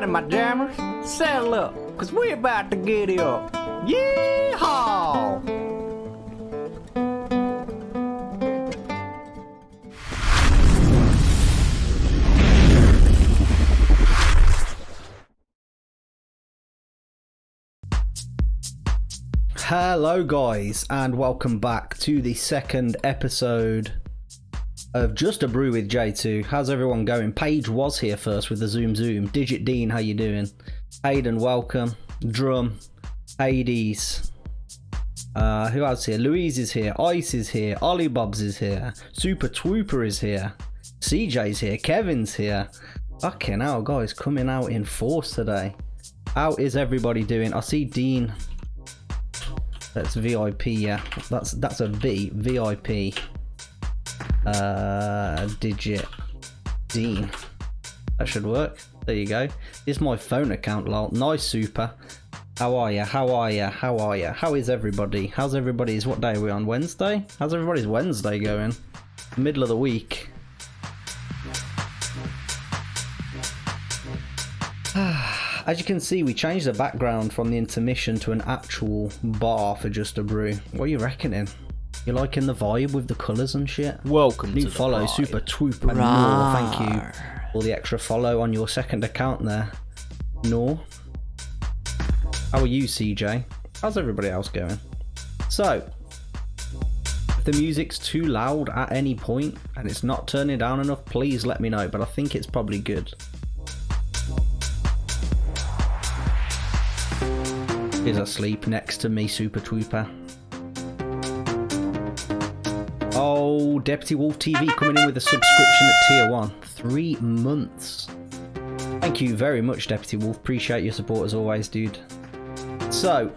Howdy, my jammers. Settle up, cause we're about to get up. Yeehaw! Hello guys, and welcome back to the second episode of Just a Brew with J2. How's everyone going? Paige was here first with the Zoom. Digit Dean, how you doing? Aiden, welcome. Drum, Hades. Who else here? Louise is here. Ice is here. Ollie Bobs is here. Super Twooper is here. CJ's here. Kevin's here. Fucking hell, guys, coming out in force today. How is everybody doing? I see Dean. That's VIP, yeah. That's a V. VIP. Digit Dean. That should work. There you go. Here's my phone account, lol. Nice, Super. How are ya? How is everybody? How's everybody's? What day are we on? Wednesday? How's everybody's Wednesday going? Middle of the week. As you can see, we changed the background from the intermission to an actual bar for Just a Brew. What are you reckoning? You liking the vibe with the colours and shit? Welcome New to follow, the Super Twooper and Nor. Thank you for the extra follow on your second account there. Nor. How are you, CJ? How's everybody else going? So, if the music's too loud at any point and it's not turning down enough, please let me know, but I think it's probably good. Is asleep next to me, Super Twooper. Oh, Deputy Wolf TV coming in with a subscription at tier 1. 3 months. Thank you very much, Deputy Wolf. Appreciate your support as always, dude. So,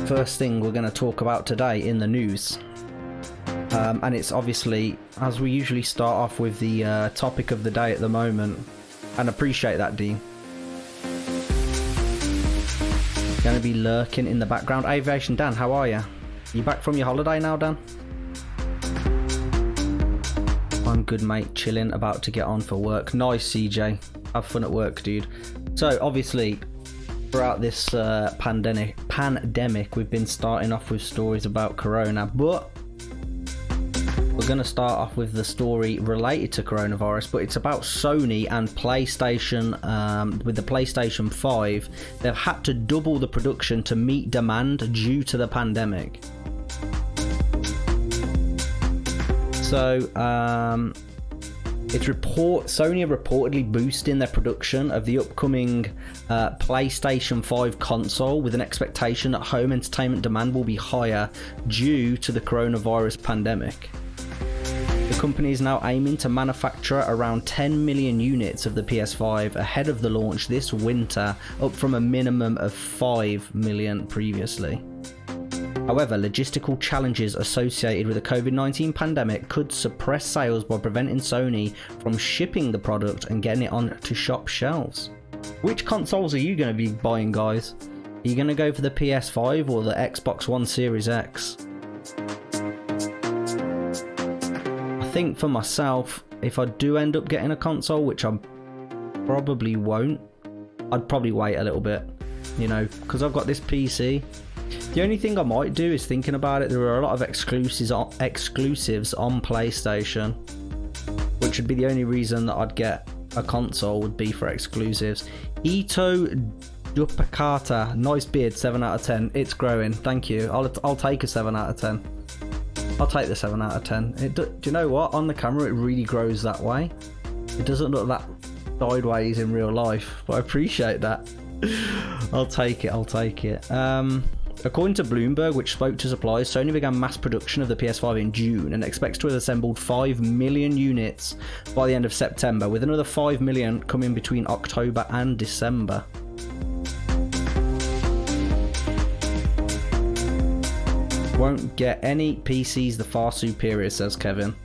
first thing we're going to talk about today in the news. And it's obviously, as we usually start off with the topic of the day at the moment. And appreciate that, Dean. Going to be lurking in the background. Aviation Dan, how are you? You back from your holiday now, Dan? I'm good, mate. Chilling, about to get on for work. Nice, CJ. Have fun at work, dude. So, obviously, throughout this pandemic, we've been starting off with stories about Corona, but we're going to start off with the story related to coronavirus, but it's about Sony and PlayStation. With the PlayStation 5, they've had to double the production to meet demand due to the pandemic. So, Sony are reportedly boosting their production of the upcoming PlayStation 5 console with an expectation that home entertainment demand will be higher due to the coronavirus pandemic. The company is now aiming to manufacture around 10 million units of the PS5 ahead of the launch this winter, up from a minimum of 5 million previously. However, logistical challenges associated with the COVID-19 pandemic could suppress sales by preventing Sony from shipping the product and getting it onto shop shelves. Which consoles are you going to be buying, guys? Are you going to go for the PS5 or the Xbox One Series X? I think for myself, if I do end up getting a console, which I probably won't, I'd probably wait a little bit, you know, because I've got this PC. The only thing I might do is thinking about it, there are a lot of exclusives on PlayStation, which would be the only reason that I'd get a console would be for exclusives. Ito Dupacata, nice beard, 7 out of 10. It's growing, thank you. I'll take a 7 out of 10. I'll take the 7 out of 10. Do you know what? On the camera, it really grows that way. It doesn't look that sideways in real life, but I appreciate that. I'll take it. According to Bloomberg, which spoke to suppliers, Sony began mass production of the PS5 in June and expects to have assembled 5 million units by the end of September, with another 5 million coming between October and December. Won't get any PCs, the far superior, says Kevin.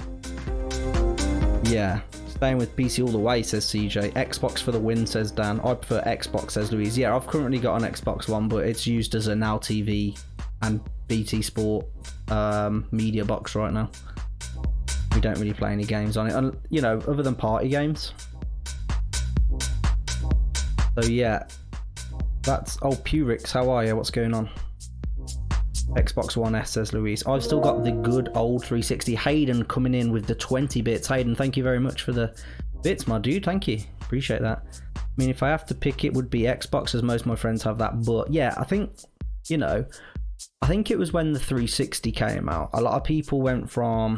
Yeah, staying with PC all the way, says CJ. Xbox for the win, says Dan. I prefer Xbox, says Louise. Yeah, I've currently got an Xbox One, but it's used as a Now TV and BT Sport media box right now. We don't really play any games on it, and you know, other than party games. So yeah, that's... Oh, Purix, how are you? What's going on? Xbox One S, says Louise. I've still got the good old 360. Hayden coming in with the 20 bits. Hayden, thank you very much for the bits, my dude. Thank you. Appreciate that. I mean, if I have to pick, it would be Xbox, as most of my friends have that. But yeah, I think, you know, I think it was when the 360 came out. A lot of people went from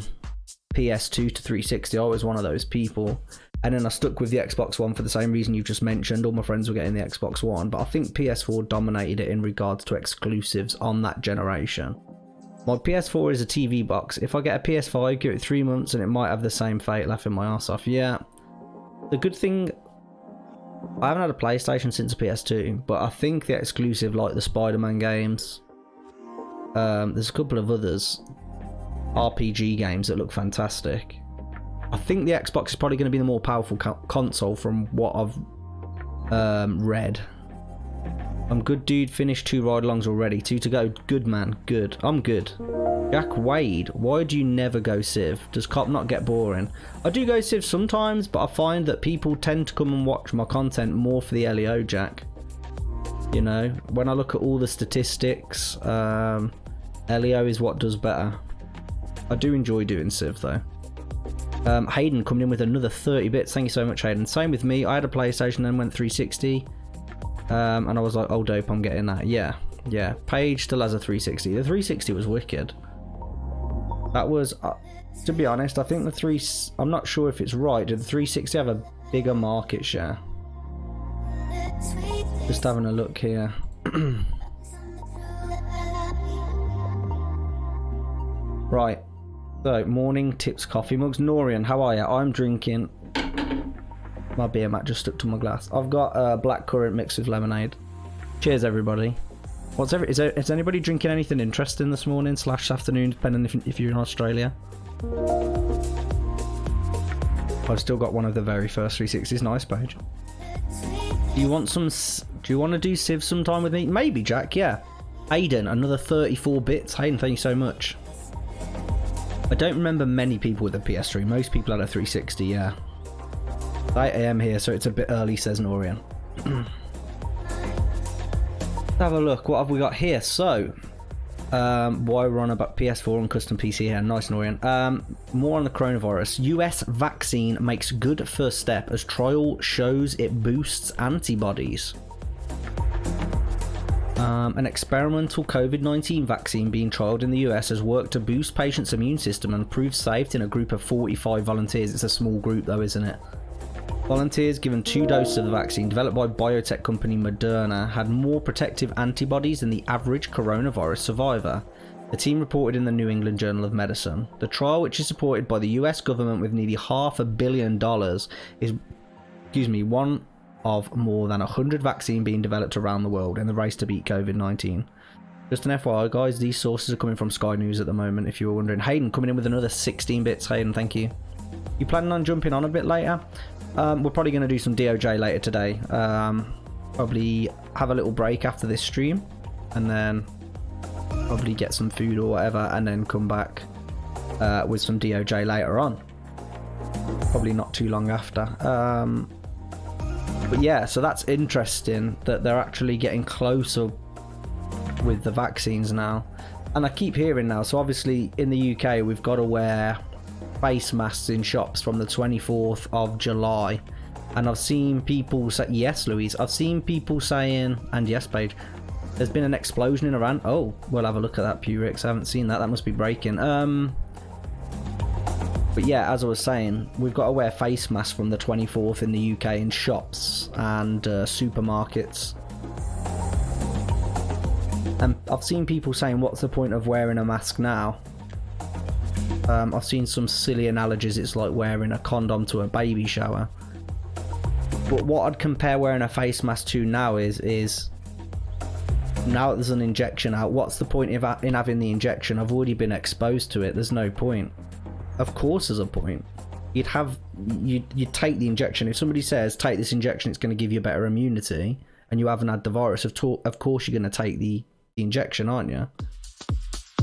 PS2 to 360. I was one of those people. And then I stuck with the Xbox One for the same reason you've just mentioned. All my friends were getting the Xbox One, but I think PS4 dominated it in regards to exclusives on that generation. My PS4 is a TV box. If I get a PS5, give it 3 months and it might have the same fate, laughing my ass off. Yeah. The good thing, I haven't had a PlayStation since a PS2, but I think the exclusive, like the Spider-Man games, there's a couple of others, RPG games that look fantastic. I think the Xbox is probably going to be the more powerful console from what I've read. I'm good, dude. Finished 2 ride-alongs already. 2 to go. Good, man. Good. I'm good. Jack Wade, why do you never go Civ? Does COP not get boring? I do go Civ sometimes, but I find that people tend to come and watch my content more for the LEO, Jack. You know, when I look at all the statistics, LEO is what does better. I do enjoy doing Civ, though. Hayden coming in with another 30 bits. Thank you so much, Hayden. Same with me. I had a PlayStation, then went 360. And I was like, oh, dope, I'm getting that. Yeah. Paige still has a 360. The 360 was wicked. That was, to be honest, I think I'm not sure if it's right. Did the 360 have a bigger market share? Just having a look here. Right. So, morning tips, coffee mugs. Norian, how are you? I'm drinking... My beer mat just stuck to my glass. I've got black currant mixed with lemonade. Cheers, everybody. Is anybody drinking anything interesting this morning / afternoon, depending if you're in Australia? I've still got one of the very first 360s. Nice, Paige. Do you want to do Civ sometime with me? Maybe, Jack. Yeah. Aiden, another 34 bits. Hayden, thank you so much. I don't remember many people with a PS3. Most people had a 360, yeah. 8 AM here, so it's a bit early, says Norian. Let's have a look. What have we got here? So, why we're on about PS4 and custom PC here. Nice, Norian. More on the coronavirus. US vaccine makes good first step as trial shows it boosts antibodies. An experimental COVID-19 vaccine being trialled in the US has worked to boost patients' immune system and proved safe in a group of 45 volunteers. It's a small group though, isn't it? Volunteers given 2 doses of the vaccine developed by biotech company Moderna had more protective antibodies than the average coronavirus survivor. The team reported in the New England Journal of Medicine. The trial, which is supported by the US government with nearly $500 million, is, one of more than 100 vaccines being developed around the world in the race to beat COVID-19. Just an FYI, guys, these sources are coming from Sky News at the moment, if you were wondering. Hayden coming in with another 16 bits. Hayden, thank you. You planning on jumping on a bit later? We're probably going to do some DOJ later today. Probably have a little break after this stream, and then probably get some food or whatever, and then come back with some DOJ later on. Probably not too long after. But yeah, so that's interesting that they're actually getting closer with the vaccines now. And I keep hearing now, so obviously in the UK we've got to wear face masks in shops from the 24th of July. And I've seen people say, yes, Louise, I've seen people saying, and yes, Paige, there's been an explosion in Iran. Oh, we'll have a look at that, Purix. I haven't seen that. That must be breaking. But yeah, as I was saying, we've got to wear face masks from the 24th in the UK in shops and supermarkets. And I've seen people saying, what's the point of wearing a mask now? I've seen some silly analogies. It's like wearing a condom to a baby shower. But what I'd compare wearing a face mask to now is now that there's an injection out, what's the point in having the injection? I've already been exposed to it. There's no point. Of course there's a point. You'd take the injection. If somebody says, take this injection, it's going to give you better immunity, and you haven't had the virus, of course you're going to take the injection, aren't you?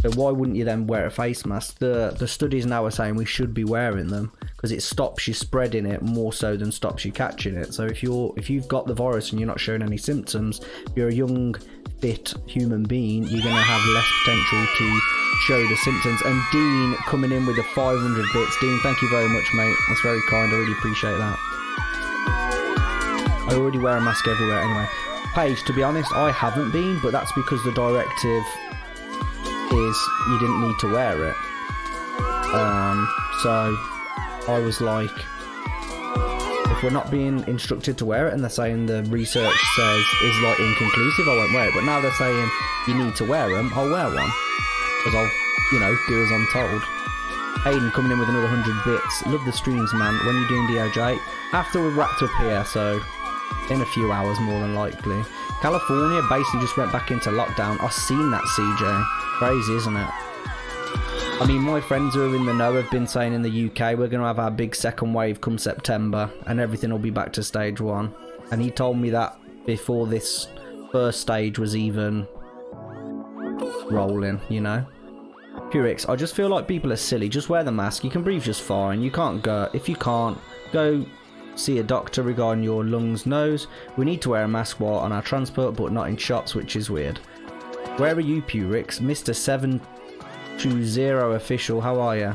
So why wouldn't you then wear a face mask? The studies now are saying we should be wearing them because it stops you spreading it more so than stops you catching it. So if you've got the virus and you're not showing any symptoms, if you're a young, fit human being, you're going to have less potential to show the symptoms. And Dean coming in with the 500 bits. Dean, thank you very much, mate. That's very kind. I really appreciate that. I already wear a mask everywhere anyway. Paige, to be honest, I haven't been, but that's because the directive is you didn't need to wear it. So I was like, if we're not being instructed to wear it and they're saying the research says is like inconclusive, I won't wear it. But now they're saying you need to wear them, I'll wear one. Because I'll, do as I'm told. Hayden coming in with another 100 bits. Love the streams, man. When are you doing DOJ? After we've wrapped up here, so in a few hours more than likely. California basically just went back into lockdown. I've seen that, CJ. Crazy, isn't it? I mean, my friends who are in the know have been saying in the UK we're going to have our big second wave come September and everything will be back to stage 1. And he told me that before this first stage was even rolling, Purix, I just feel like people are silly. Just wear the mask. You can breathe just fine. You can't go. If you can't, go see a doctor regarding your lungs, nose. We need to wear a mask while on our transport, but not in shops, which is weird. Where are you, Purix? Mr. 720 official, how are you?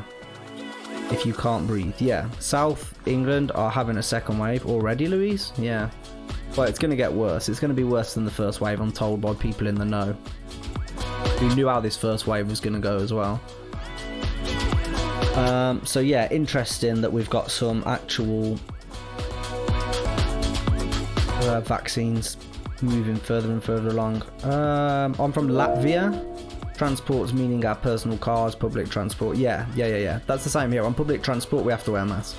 If you can't breathe. Yeah. South England are having a second wave already, Louise? Yeah. Well, it's going to get worse. It's going to be worse than the first wave, I'm told by people in the know. We knew how this first wave was going to go as well. So yeah, interesting that we've got some actual vaccines moving further and further along. I'm from Latvia. Transports meaning our personal cars, public transport. Yeah. That's the same here. On public transport, we have to wear masks.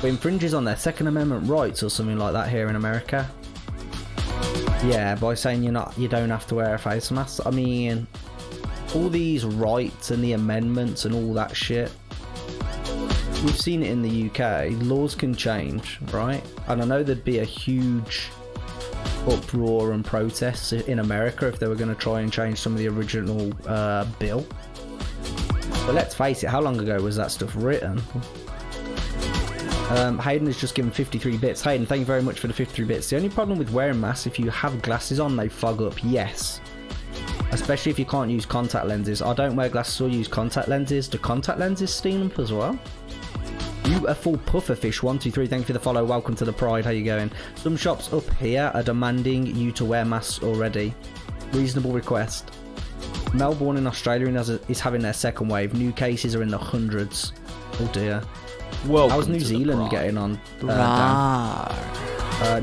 But infringes on their Second Amendment rights or something like that here in America. Yeah, by saying you don't have to wear a face mask. I mean, all these rights and the amendments and all that shit. We've seen it in the UK. Laws can change, right? And I know there'd be a huge uproar and protests in America if they were going to try and change some of the original bill. But let's face it, how long ago was that stuff written? Hayden has just given 53 bits. Hayden, thank you very much for the 53 bits. The only problem with wearing masks, if you have glasses on, they fog up. Yes. Especially if you can't use contact lenses. I don't wear glasses or use contact lenses. Do contact lenses steam up as well? You a full pufferfish 123, thank you for the follow. Welcome to the Pride. How you going? Some shops up here are demanding you to wear masks already. Reasonable request. Melbourne in Australia is having their second wave. New cases are in the hundreds. Oh dear. How's New Zealand getting on?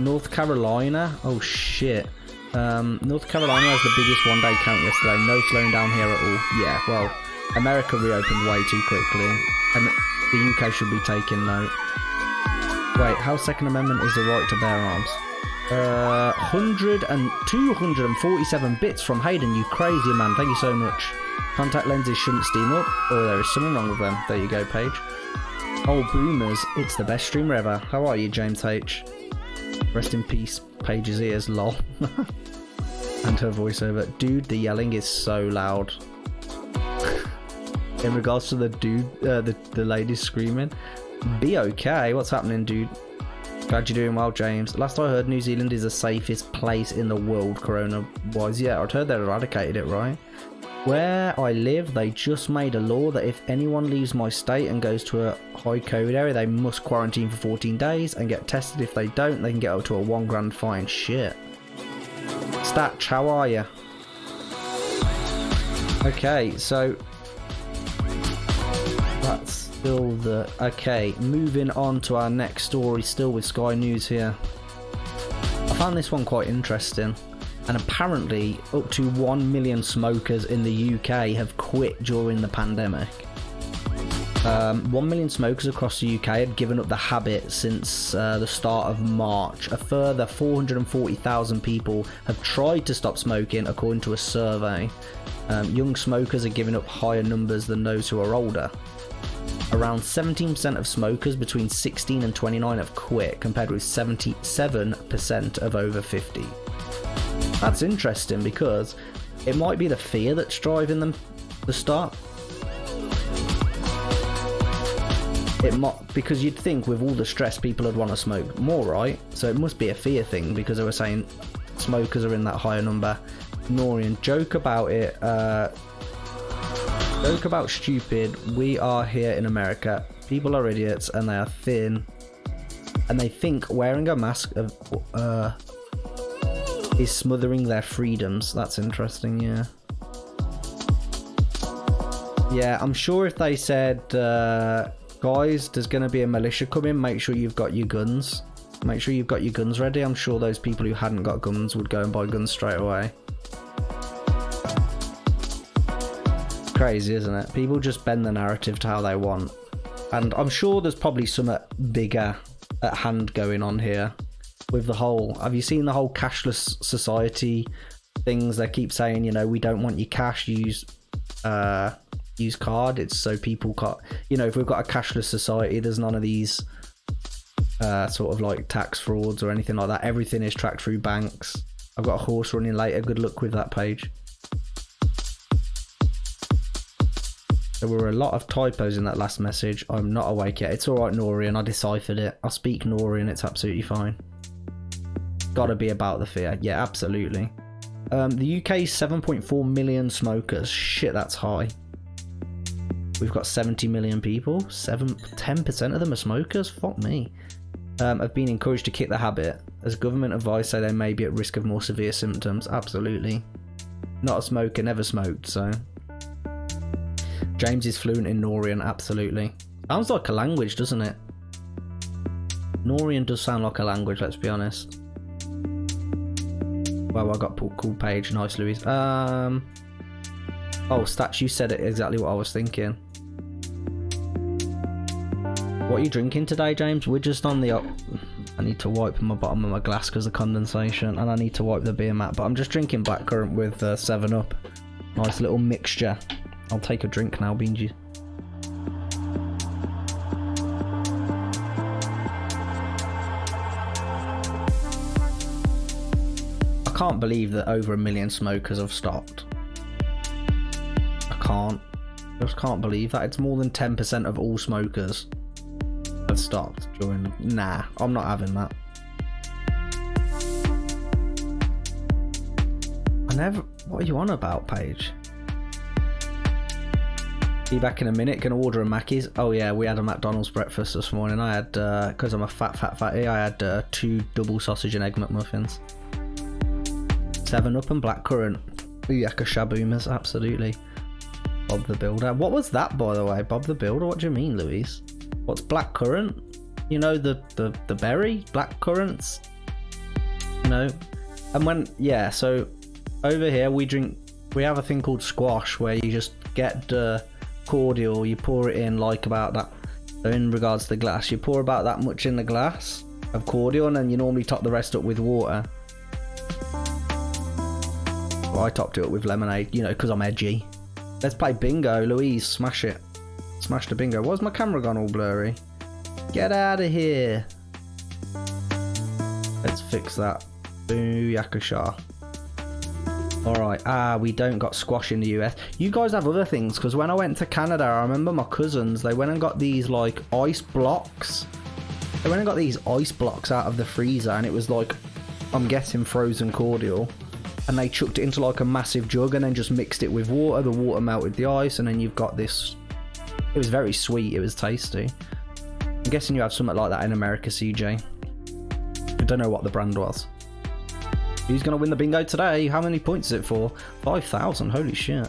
North Carolina. Oh shit. North Carolina has the biggest one-day count yesterday. No slowing down here at all. Yeah, well, America reopened way too quickly, and the UK should be taking note. Wait, how Second Amendment is the right to bear arms? 247 bits from Hayden, you crazy man. Thank you so much. Contact lenses shouldn't steam up, or there is something wrong with them. There you go, Paige. Oh, boomers, it's the best streamer ever. How are you, James H? Rest in peace, Paige's ears, lol. And her voiceover. Dude, the yelling is so loud. In regards to the dude, the lady screaming. Be okay, what's happening, dude? Glad you're doing well, James. Last I heard, New Zealand is the safest place in the world, corona-wise. Yeah, I'd heard they eradicated it, right? Where I live, they just made a law that if anyone leaves my state and goes to a high COVID area, they must quarantine for 14 days and get tested. If they don't, they can get up to a $1 grand fine. Shit. Statch, how are you? Okay, so that's still the... Okay, moving on to our next story, still with Sky News here. I found this one quite interesting. And apparently, up to 1 million smokers in the UK have quit during the pandemic. 1 million smokers across the UK had given up the habit since the start of March. A further 440,000 people have tried to stop smoking, according to a survey. Young smokers are giving up higher numbers than those who are older. Around 17% of smokers between 16 and 29 have quit, compared with 77% of over 50. That's interesting because it might be the fear that's driving them to stop. Because you'd think with all the stress people would want to smoke more, right? So it must be a fear thing, because they were saying smokers are in that higher number. Norian, joke about it. Joke about stupid. We are here in America. People are idiots and they are thin. And they think wearing a mask is smothering their freedoms. That's interesting, yeah. Yeah, I'm sure if they said, guys, there's going to be a militia coming, make sure you've got your guns. Make sure you've got your guns ready. I'm sure those people who hadn't got guns would go and buy guns straight away. Crazy, isn't it? People just bend the narrative to how they want. And I'm sure there's probably something bigger at hand going on here. With the whole... Have you seen the whole cashless society things? They keep saying, you know, we don't want your cash, use card. It's so people can't... You know, if we've got a cashless society, there's none of these sort of like tax frauds or anything like that. Everything is tracked through banks. I've got a horse running later. Good luck with that page. There were a lot of typos in that last message. I'm not awake yet. It's alright, Norian. I deciphered it. I'll speak Norian. It's absolutely fine. Gotta be about the fear. Yeah, absolutely. The UK's 7.4 million smokers. Shit, that's high. We've got 70 million people. 10% of them are smokers? Fuck me. Have been encouraged to kick the habit. As government advice say they may be at risk of more severe symptoms. Absolutely. Not a smoker, never smoked, so... James is fluent in Norian, absolutely. Sounds like a language, doesn't it? Norian does sound like a language, let's be honest. Well, I got cool page. Nice, Louise. Oh, Stats, you said it exactly what I was thinking. What are you drinking today, James? We're just on the... I need to wipe my bottom of my glass because of condensation, and I need to wipe the beer mat, but I'm just drinking blackcurrant with 7-Up. Nice little mixture. I'll take a drink now, Beanji. I can't believe that over 1 million smokers have stopped. I just can't believe that. It's more than 10% of all smokers have stopped during the... Nah, I'm not having that. What are you on about, Paige? Be back in a minute. Gonna order a Mackey's. Oh yeah, we had a McDonald's breakfast this morning. I had, because I'm a fatty, I had 2 double sausage and egg McMuffins. 7-Up and blackcurrant. Booyaka shaboomers, absolutely. Bob the Builder. What was that, by the way? Bob the Builder? What do you mean, Louise? What's blackcurrant? You know, the berry? Blackcurrants? You know? And when... Yeah, so over here we have a thing called squash where you just get the cordial, you pour it in like about that. So in regards to the glass, you pour about that much in the glass of cordial and then you normally top the rest up with water. Well, I topped it up with lemonade, you know, because I'm edgy. Let's play bingo. Louise, smash it. Smash the bingo. Why's my camera gone all blurry? Get out of here. Let's fix that. Booyakasha. Alright, we don't got squash in the US. You guys have other things, because when I went to Canada, I remember my cousins, they went and got these, like, ice blocks. They went and got these ice blocks out of the freezer, and it was, like, I'm guessing frozen cordial. And they chucked it into, like, a massive jug, and then just mixed it with water. The water melted the ice, and then you've got this... It was very sweet, it was tasty. I'm guessing you have something like that in America, CJ. I don't know what the brand was. Who's going to win the bingo today? How many points is it for? 5,000. Holy shit.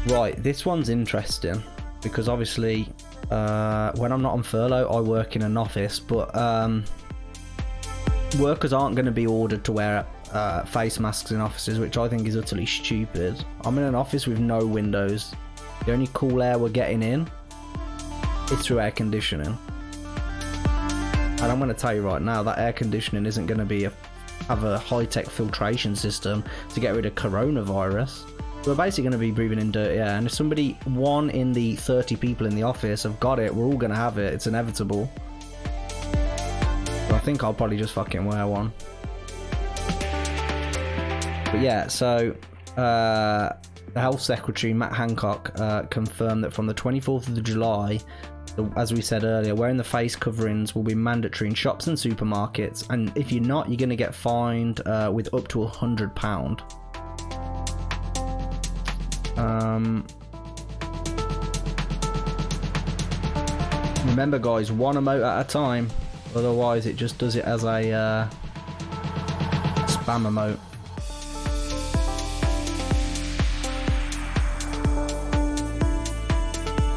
Right, this one's interesting. Because obviously, when I'm not on furlough, I work in an office. But workers aren't going to be ordered to wear face masks in offices, which I think is utterly stupid. I'm in an office with no windows. The only cool air we're getting in is through air conditioning. And I'm going to tell you right now, that air conditioning isn't going to have a high-tech filtration system to get rid of coronavirus. We're basically going to be breathing in dirty air. And if somebody, 1 in the 30 people in the office have got it, we're all going to have it. It's inevitable. But I think I'll probably just fucking wear one. But yeah, so the Health Secretary, Matt Hancock, confirmed that from the 24th of July, as we said earlier, wearing the face coverings will be mandatory in shops and supermarkets, and if you're not, you're going to get fined with up to £100. Remember guys, one emote at a time, otherwise it just does it as a spam emote.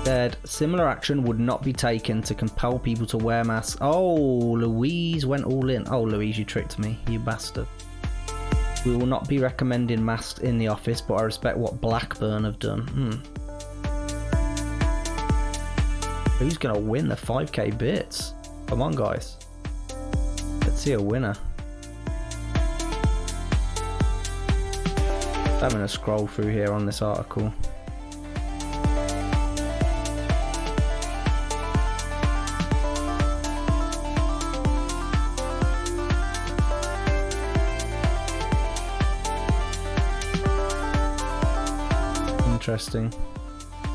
Said similar action would not be taken to compel people to wear masks. Oh, Louise went all in. Oh, Louise, you tricked me, you bastard. We will not be recommending masks in the office, but I respect what Blackburn have done. Who's gonna win the 5k bits? Come on, guys. Let's see a winner. I'm gonna scroll through here on this article. Interesting.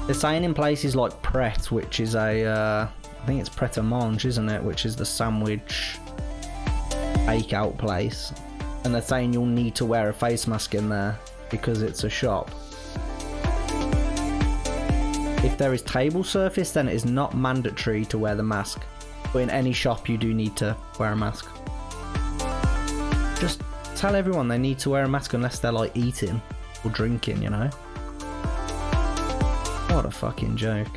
They're saying in places like Pret, which is a, I think it's Pret a Manger, isn't it? Which is the sandwich takeout place. And they're saying you'll need to wear a face mask in there because it's a shop. If there is table surface, then it is not mandatory to wear the mask. But in any shop, you do need to wear a mask. Just tell everyone they need to wear a mask unless they're like eating or drinking, you know? What a fucking joke.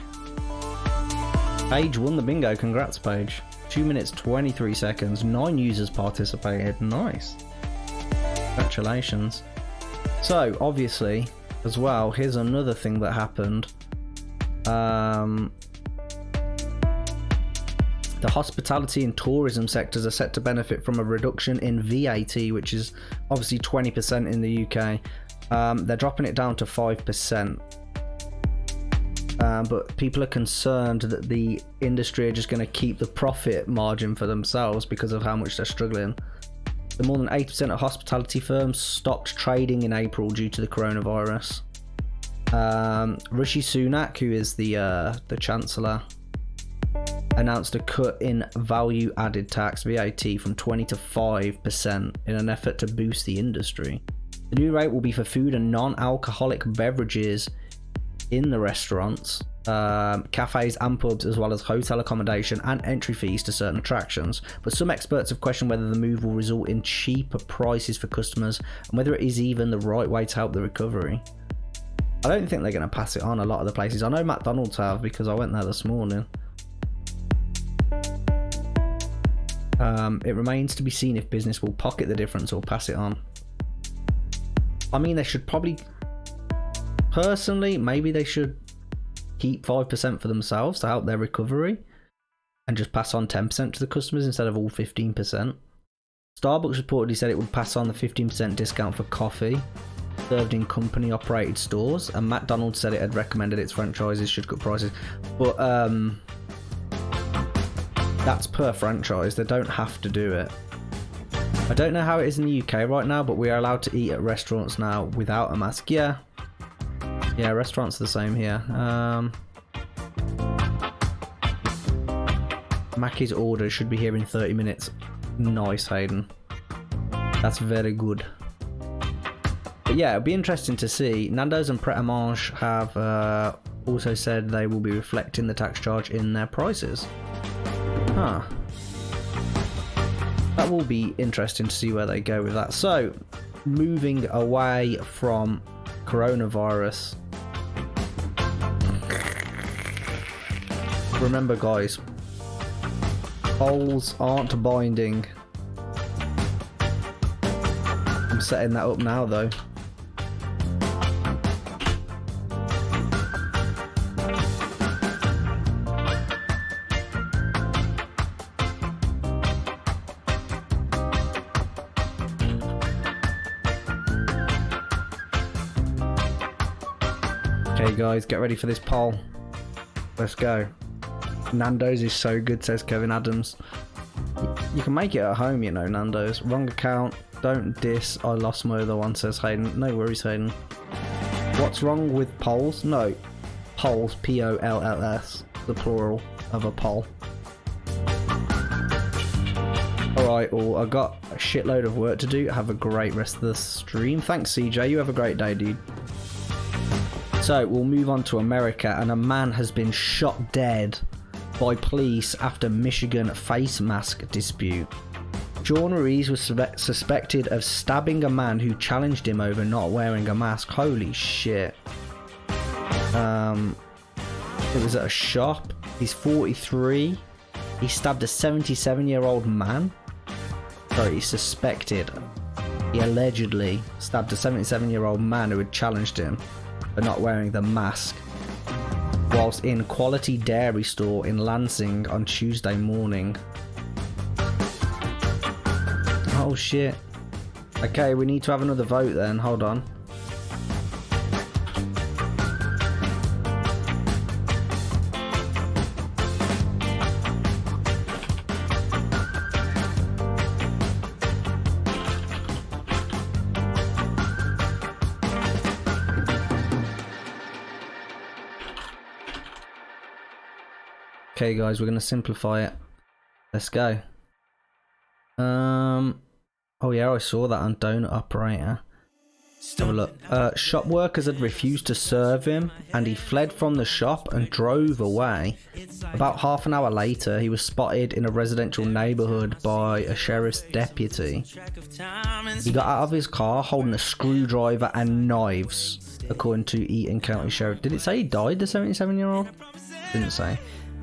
Paige won the bingo, congrats Paige. 2 minutes 23 seconds, 9 users participated, nice. Congratulations. So, obviously, as well, here's another thing that happened. The hospitality and tourism sectors are set to benefit from a reduction in VAT, which is obviously 20% in the UK. They're dropping it down to 5%. But people are concerned that the industry are just going to keep the profit margin for themselves because of how much they're struggling. So more than 80% of hospitality firms stopped trading in April due to the coronavirus. Rishi Sunak, who is the Chancellor, announced a cut in value added tax VAT from 20 to 5% in an effort to boost the industry. The new rate will be for food and non-alcoholic beverages in the restaurants, cafes and pubs, as well as hotel accommodation and entry fees to certain attractions. But some experts have questioned whether the move will result in cheaper prices for customers and whether it is even the right way to help the recovery. I don't think they're going to pass it on a lot of the places. I know McDonald's have, because I went there this morning. It remains to be seen if business will pocket the difference or pass it on. I mean, they should probably... Personally, maybe they should keep 5% for themselves to help their recovery and just pass on 10% to the customers instead of all 15%. Starbucks reportedly said it would pass on the 15% discount for coffee served in company operated stores, and McDonald's said it had recommended its franchises should cut prices. But that's per franchise, they don't have to do it. I don't know how it is in the UK right now, but we are allowed to eat at restaurants now without a mask. Yeah, restaurants are the same here. Mackie's order should be here in 30 minutes. Nice, Hayden. That's very good. But yeah, it'll be interesting to see. Nando's and Pret a Manger have also said they will be reflecting the tax charge in their prices. Huh. That will be interesting to see where they go with that. So, moving away from coronavirus. Remember guys, polls aren't binding. I'm setting that up now though. Okay guys, get ready for this poll. Let's go. Nando's is so good, says Kevin Adams. You can make it at home, you know, Nando's. Wrong account. Don't diss. I lost my other one, says Hayden. No worries, Hayden. What's wrong with polls? No. Polls. Polls. The plural of a poll. Alright, well, I got a shitload of work to do. Have a great rest of the stream. Thanks, CJ. You have a great day, dude. So, we'll move on to America, and a man has been shot dead by police after Michigan face mask dispute. Sean Rees was suspected of stabbing a man who challenged him over not wearing a mask. Holy shit. It was at a shop. He's 43. He stabbed a 77-year-old man. Sorry, he suspected. He allegedly stabbed a 77-year-old man who had challenged him for not wearing the mask whilst in Quality Dairy Store in Lansing on Tuesday morning. Oh shit. Okay, we need to have another vote then. Hold on. Okay guys, we're going to simplify it. Let's go. Oh yeah, I saw that on Donut Operator. Have a look. Shop workers had refused to serve him and he fled from the shop and drove away. About half an hour later, he was spotted in a residential neighborhood by a sheriff's deputy. He got out of his car holding a screwdriver and knives, according to Eaton County Sheriff. Did it say he died, the 77-year-old? Didn't say.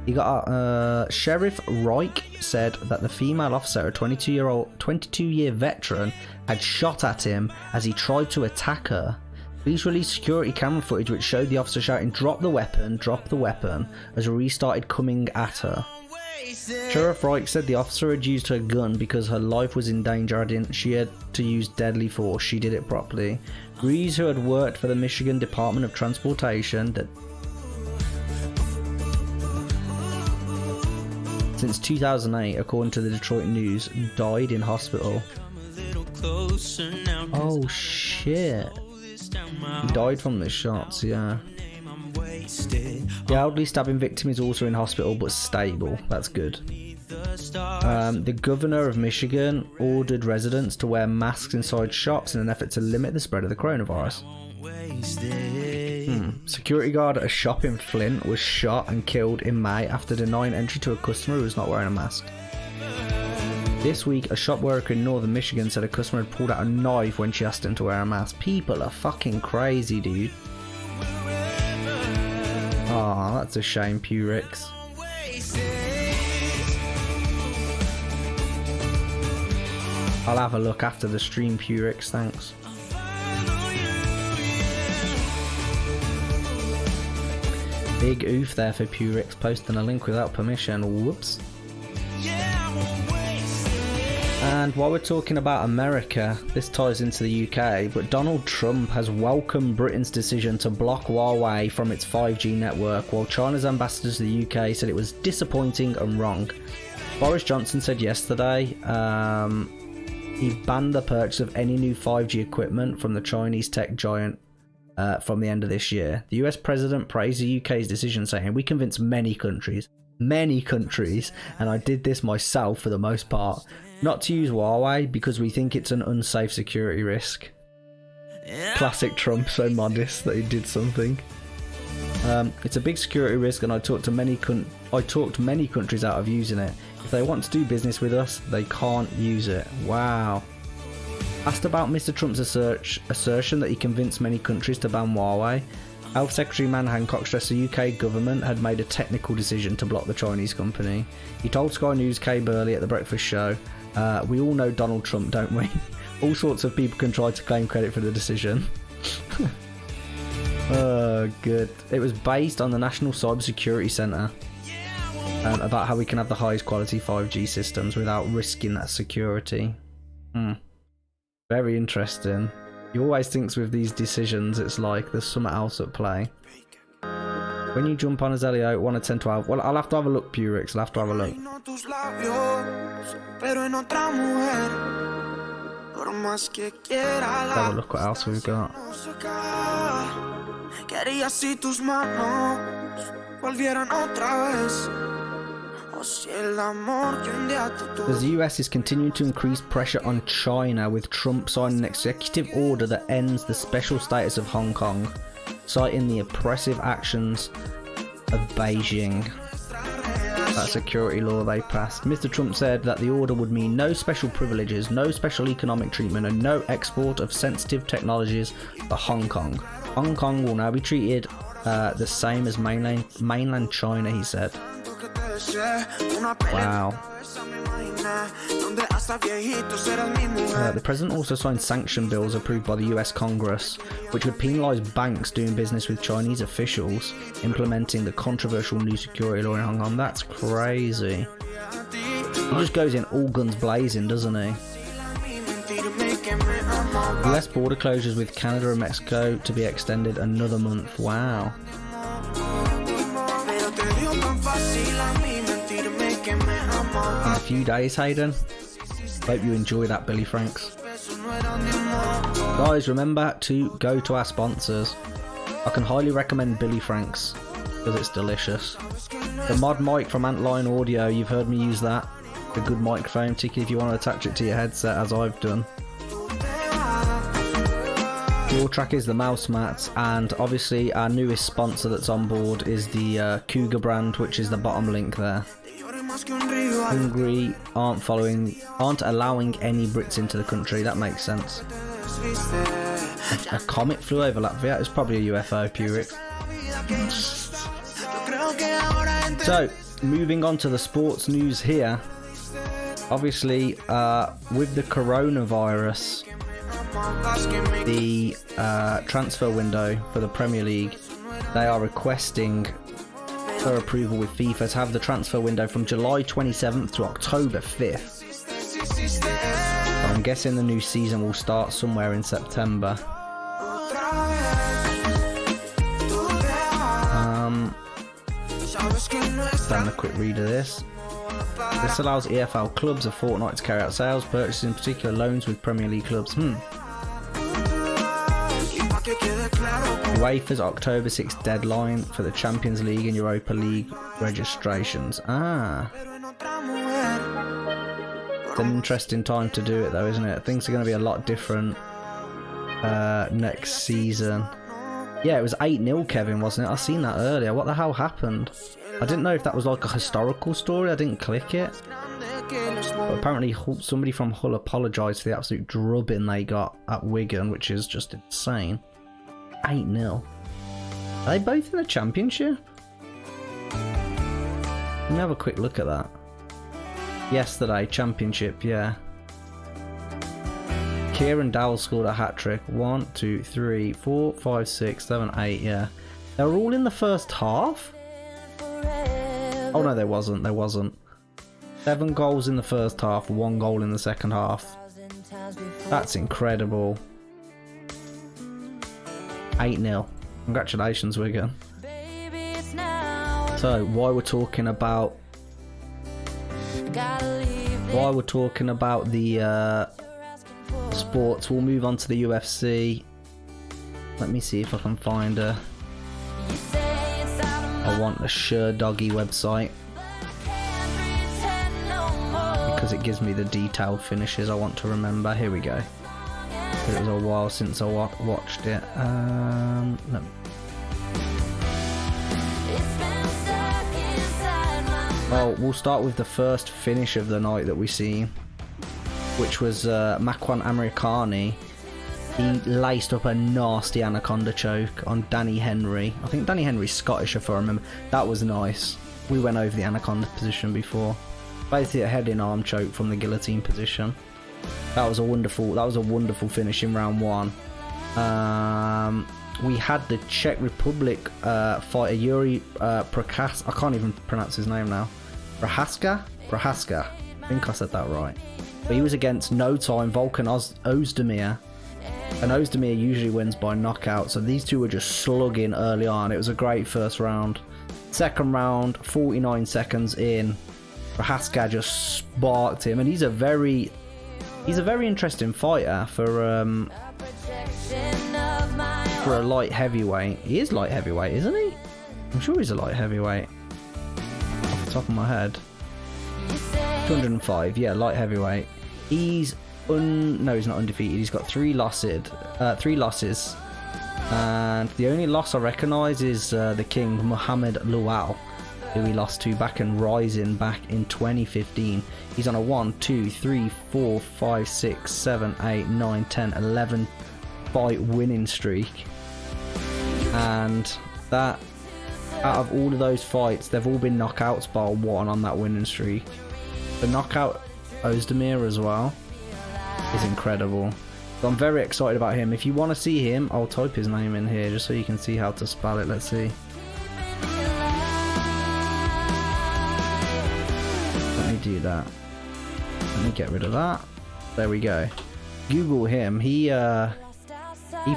He got out. Sheriff Reich said that the female officer, a 22-year veteran, had shot at him as he tried to attack her. Police released security camera footage which showed the officer shouting, "Drop the weapon," as Reese started coming at her. Sheriff Reich said the officer had used her gun because her life was in danger and she had to use deadly force. She did it properly. Reese, who had worked for the Michigan Department of Transportation, since 2008, according to the Detroit News, died in hospital. Oh shit. He died from the shots, yeah. The elderly stabbing victim is also in hospital but stable. That's good. The governor of Michigan ordered residents to wear masks inside shops in an effort to limit the spread of the coronavirus. Security guard at a shop in Flint was shot and killed in May after denying entry to a customer who was not wearing a mask. This week, a shop worker in northern Michigan said a customer had pulled out a knife when she asked him to wear a mask. People are fucking crazy, dude. Oh, that's a shame, Purix. I'll have a look after the stream, Purix, thanks. Big oof there for Purix, posting a link without permission. Whoops. And while we're talking about America, this ties into the UK, but Donald Trump has welcomed Britain's decision to block Huawei from its 5G network, while China's ambassador to the UK said it was disappointing and wrong. Boris Johnson said yesterday he banned the purchase of any new 5G equipment from the Chinese tech giant from the end of this year. The US president praised the UK's decision, saying, "We convinced many countries, and I did this myself for the most part, not to use Huawei because we think it's an unsafe security risk." Classic Trump, so modest that he did something. It's a big security risk, and I talked many countries out of using it. If they want to do business with us, they can't use it. Wow. Asked about Mr. Trump's assertion that he convinced many countries to ban Huawei, Health Secretary Man Hancock stressed the UK government had made a technical decision to block the Chinese company. He told Sky News Kay Burley at the breakfast show, "We all know Donald Trump, don't we? All sorts of people can try to claim credit for the decision." Oh, good. It was based on the National Cybersecurity Centre, about how we can have the highest quality 5G systems without risking that security. Very interesting. He always thinks with these decisions it's like there's something else at play. When you jump on as Elio, 1 to 10 12. Well, I'll have to have a look, Purix. I'll have to have a look. Have a look what else we've got. As the US is continuing to increase pressure on China, with Trump signing an executive order that ends the special status of Hong Kong, citing the oppressive actions of Beijing. That security law they passed. Mr. Trump said that the order would mean no special privileges, no special economic treatment, and no export of sensitive technologies for Hong Kong. Hong Kong will now be treated the same as mainland China, he said. Wow. The president also signed sanction bills approved by the US Congress, which would penalise banks doing business with Chinese officials implementing the controversial new security law in Hong Kong. That's crazy. He just goes in all guns blazing, doesn't he? US border closures with Canada and Mexico to be extended another month. Wow. In a few days, Hayden. Hope you enjoy that, Billy Franks. Guys, remember to go to our sponsors. I can highly recommend Billy Franks because it's delicious. The mod mic from Antline Audio, you've heard me use that. A good microphone, particularly if you want to attach it to your headset, as I've done. Your track is the mouse mats, and obviously our newest sponsor that's on board is the Cougar brand, which is the bottom link there. Hungary aren't allowing any Brits into the country. That makes sense. A comet flew over Latvia. It's probably a UFO, Purix. So, moving on to the sports news here. Obviously, with the coronavirus, the transfer window for the Premier League, they are requesting for approval with FIFA to have the transfer window from July 27th to October 5th. So I'm guessing the new season will start somewhere in September. Done a quick read of this. This allows EFL clubs a fortnight to carry out sales, purchases, in particular loans with Premier League clubs. UEFA's October 6th deadline for the Champions League and Europa League registrations. It's an interesting time to do it though, isn't it? Things are going to be a lot different next season. Yeah, it was 8-0, Kevin, wasn't it? I seen that earlier. What the hell happened? I didn't know if that was like a historical story. I didn't click it. But apparently somebody from Hull apologised for the absolute drubbing they got at Wigan, which is just insane. 8-0. Are they both in the Championship? Let me have a quick look at that. Yesterday, Championship, yeah. Kieran Dowell scored a hat-trick. 1, 2, 3, 4, 5, 6, 7, 8, yeah. They were all in the first half? Oh no, there wasn't. 7 goals in the first half, 1 goal in the second half. That's incredible. 8-0. Congratulations, Wigan. So, while we're talking about the sports, we'll move on to the UFC. Let me see if I can find a... I want the Sure Doggy website because it gives me the detailed finishes I want to remember. Here we go. It was a while since I watched it. No. Well, we'll start with the first finish of the night that we see, which was Makwan Amirkhani. He laced up a nasty anaconda choke on Danny Henry. I think Danny Henry's Scottish, if I remember. That was nice. We went over the anaconda position before. Basically a head in arm choke from the guillotine position. That was a wonderful finish in round 1. We had the Czech Republic fighter Yuri Prochazka. I can't even pronounce his name now. Prochazka. I think I said that right. But he was against No Time Volkan Ozdemir. And Ozdemir usually wins by knockout, so these two were just slugging early on. It was a great first round. Second round, 49 seconds in, Prochazka just sparked him, and he's a very He's a very interesting fighter for a light heavyweight. He is light heavyweight, isn't he? I'm sure he's a light heavyweight. Off the top of my head. 205, yeah, light heavyweight. He's no, he's not undefeated. He's got 3 losses. And the only loss I recognise is the King Muhammad Lual, who he lost to back in Rising back in 2015. He's on a 1, 2, 3, 4, 5, 6, 7, 8, 9, 10, 11 fight winning streak. And that, out of all of those fights, they've all been knockouts bar 1 on that winning streak. The knockout Ozdemir as well is incredible. So I'm very excited about him. If you want to see him, I'll type his name in here just so you can see how to spell it. Let's see. Let me do that. Let me get rid of that. There we go. Google him. He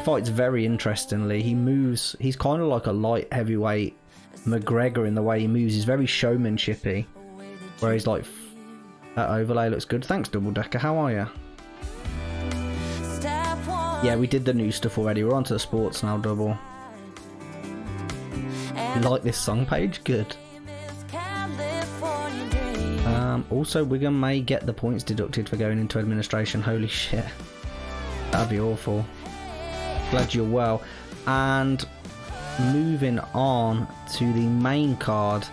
fights very interestingly. He moves. He's kind of like a light heavyweight McGregor in the way he moves. He's very showmanshipy. Where he's like, that overlay looks good. Thanks, Double Decker. How are you? Yeah, we did the new stuff already. We're on to the sports now, Double. You like this song page? Good. Also, Wigan may get the points deducted for going into administration. Holy shit. That'd be awful. Glad you're well. And moving on to the main card.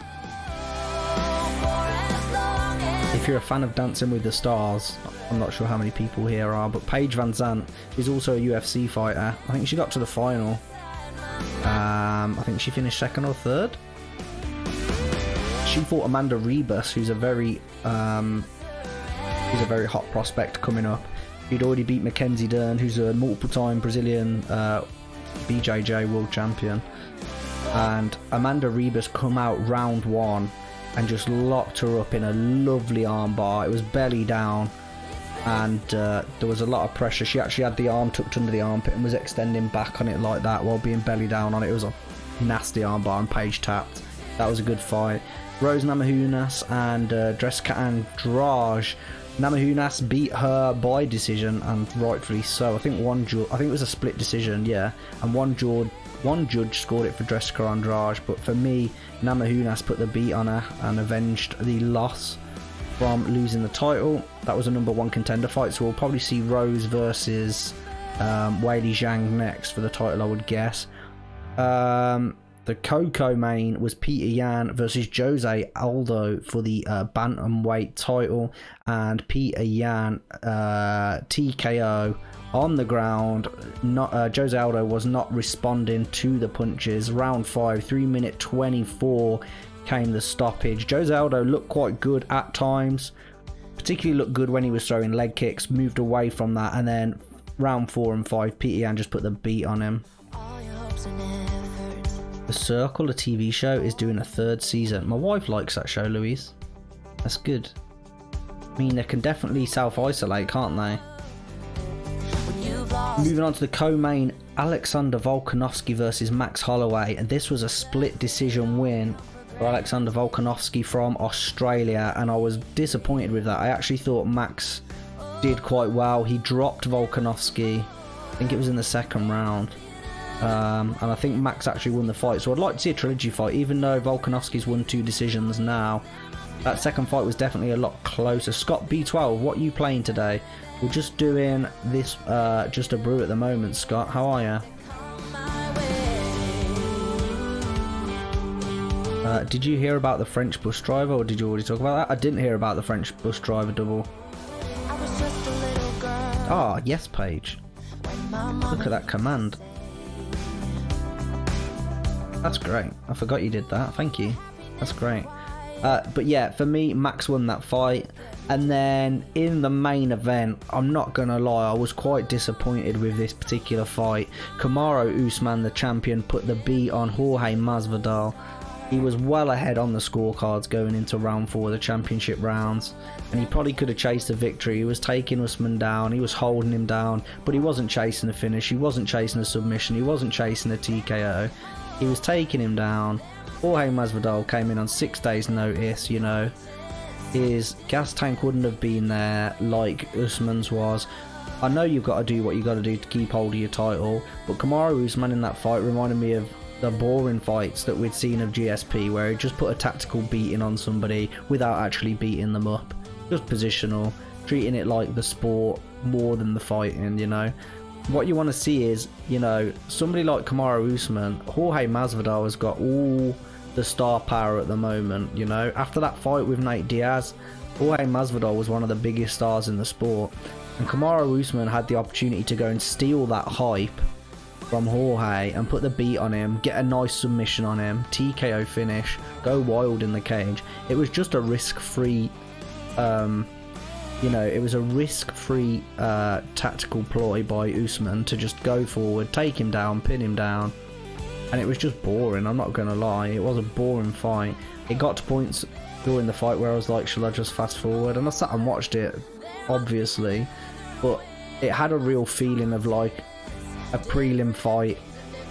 If you're a fan of Dancing with the Stars, I'm not sure how many people here are, but Paige Van Zandt is also a UFC fighter. I think she got to the final. I think she finished 2nd or 3rd. She fought Amanda Rebus, who's a very hot prospect coming up. He'd already beat Mackenzie Dern, who's a multiple-time Brazilian BJJ world champion. And Amanda Rebus come out round 1 and just locked her up in a lovely armbar. It was belly down, and there was a lot of pressure. She actually had the arm tucked under the armpit and was extending back on it like that while being belly down on it. It was a nasty armbar, and Paige tapped. That was a good fight. Rose Namajunas and Jessica Andrade. Namajunas beat her by decision, and rightfully so. I think it was a split decision, yeah, and one judge scored it for Jessica Andrade, but for me, Namajunas put the beat on her and avenged the loss from losing the title. That was a number 1 contender fight, so we'll probably see Rose versus Weili Zhang next for the title, I would guess. The Coco main was Peter Yan versus Jose Aldo for the bantamweight title, and Peter Yan TKO on the ground. Jose Aldo was not responding to the punches. Round 5, 3-minute 24 came the stoppage. Jose Aldo looked quite good at times, particularly looked good when he was throwing leg kicks, moved away from that, and then round 4 and 5, Peter Yan just put the beat on him. The Circle, a TV show, is doing a 3rd season. My wife likes that show, Louise. That's good. I mean, they can definitely self-isolate, can't they? Moving on to the co-main, Alexander Volkanovski versus Max Holloway, and this was a split decision win for Alexander Volkanovski from Australia, and I was disappointed with that. I actually thought Max did quite well. He dropped Volkanovski, I think it was in the 2nd round. And I think Max actually won the fight, so I'd like to see a trilogy fight, even though Volkanovski's won 2 decisions now. That 2nd fight was definitely a lot closer. Scott B12, what are you playing today? We're just doing this, just a brew at the moment. Scott, how are you? Did you hear about the French bus driver, or did you already talk about that? I didn't hear about the French bus driver, Double. Ah, yes, Paige. Look at that command. That's great. I forgot you did that. Thank you. That's great. But yeah, for me, Max won that fight. And then in the main event, I'm not going to lie, I was quite disappointed with this particular fight. Kamaru Usman, the champion, put the beat on Jorge Masvidal. He was well ahead on the scorecards going into round 4 of the championship rounds, and he probably could have chased a victory. He was taking Usman down, he was holding him down, but he wasn't chasing a finish, he wasn't chasing a submission, he wasn't chasing a TKO. He was taking him down. Jorge Masvidal came in on 6 days notice, you know. his gas tank wouldn't have been there like Usman's was. I know you've got to do what you got to do to keep hold of your title, but Kamaru Usman in that fight reminded me of the boring fights that we'd seen of GSP, where he just put a tactical beating on somebody without actually beating them up. Just positional, treating it like the sport more than the fighting, you know. What you want to see is, you know, somebody like Kamaru Usman. Jorge Masvidal has got all the star power at the moment, you know. After that fight with Nate Diaz, Jorge Masvidal was one of the biggest stars in the sport, and Kamaru Usman had the opportunity to go and steal that hype from Jorge and put the beat on him, get a nice submission on him, TKO finish, go wild in the cage. It was just a risk-free, you know, it was a risk-free tactical ploy by Usman to just go forward, take him down, pin him down, and it was just boring. I'm not gonna lie, it was a boring fight. It got to points during the fight where I was like, shall I just fast forward? And I sat and watched it, obviously, but it had a real feeling of like a prelim fight,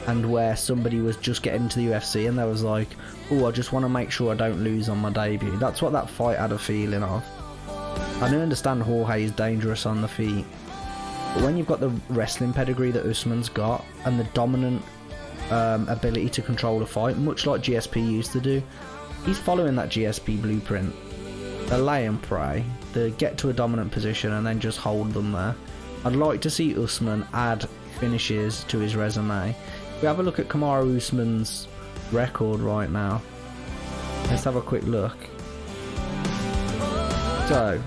and where somebody was just getting into the UFC and they was like, oh, I just want to make sure I don't lose on my debut. That's what that fight had a feeling of. I do understand Jorge is dangerous on the feet, but when you've got the wrestling pedigree that Usman's got and the dominant ability to control a fight, much like GSP used to do, he's following that GSP blueprint. The lay and pray, the get to a dominant position and then just hold them there. I'd like to see Usman add finishes to his resume. If we have a look at Kamaru Usman's record right now, let's have a quick look. So,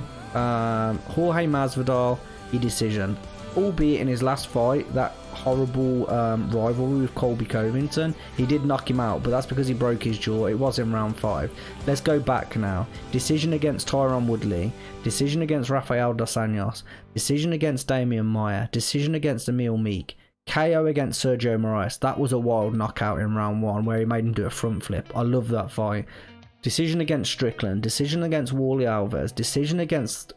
Jorge Masvidal, he decision. Albeit in his last fight, that horrible rivalry with Colby Covington, he did knock him out, but that's because he broke his jaw. It was in round 5. Let's go back now. Decision against Tyron Woodley, decision against Rafael dos Anjos, decision against Damian Maia, decision against Emil Meek, KO against Sergio Moraes. That was a wild knockout in round 1 where he made him do a front flip. I love that fight. Decision against Strickland, decision against Wally Alves, decision against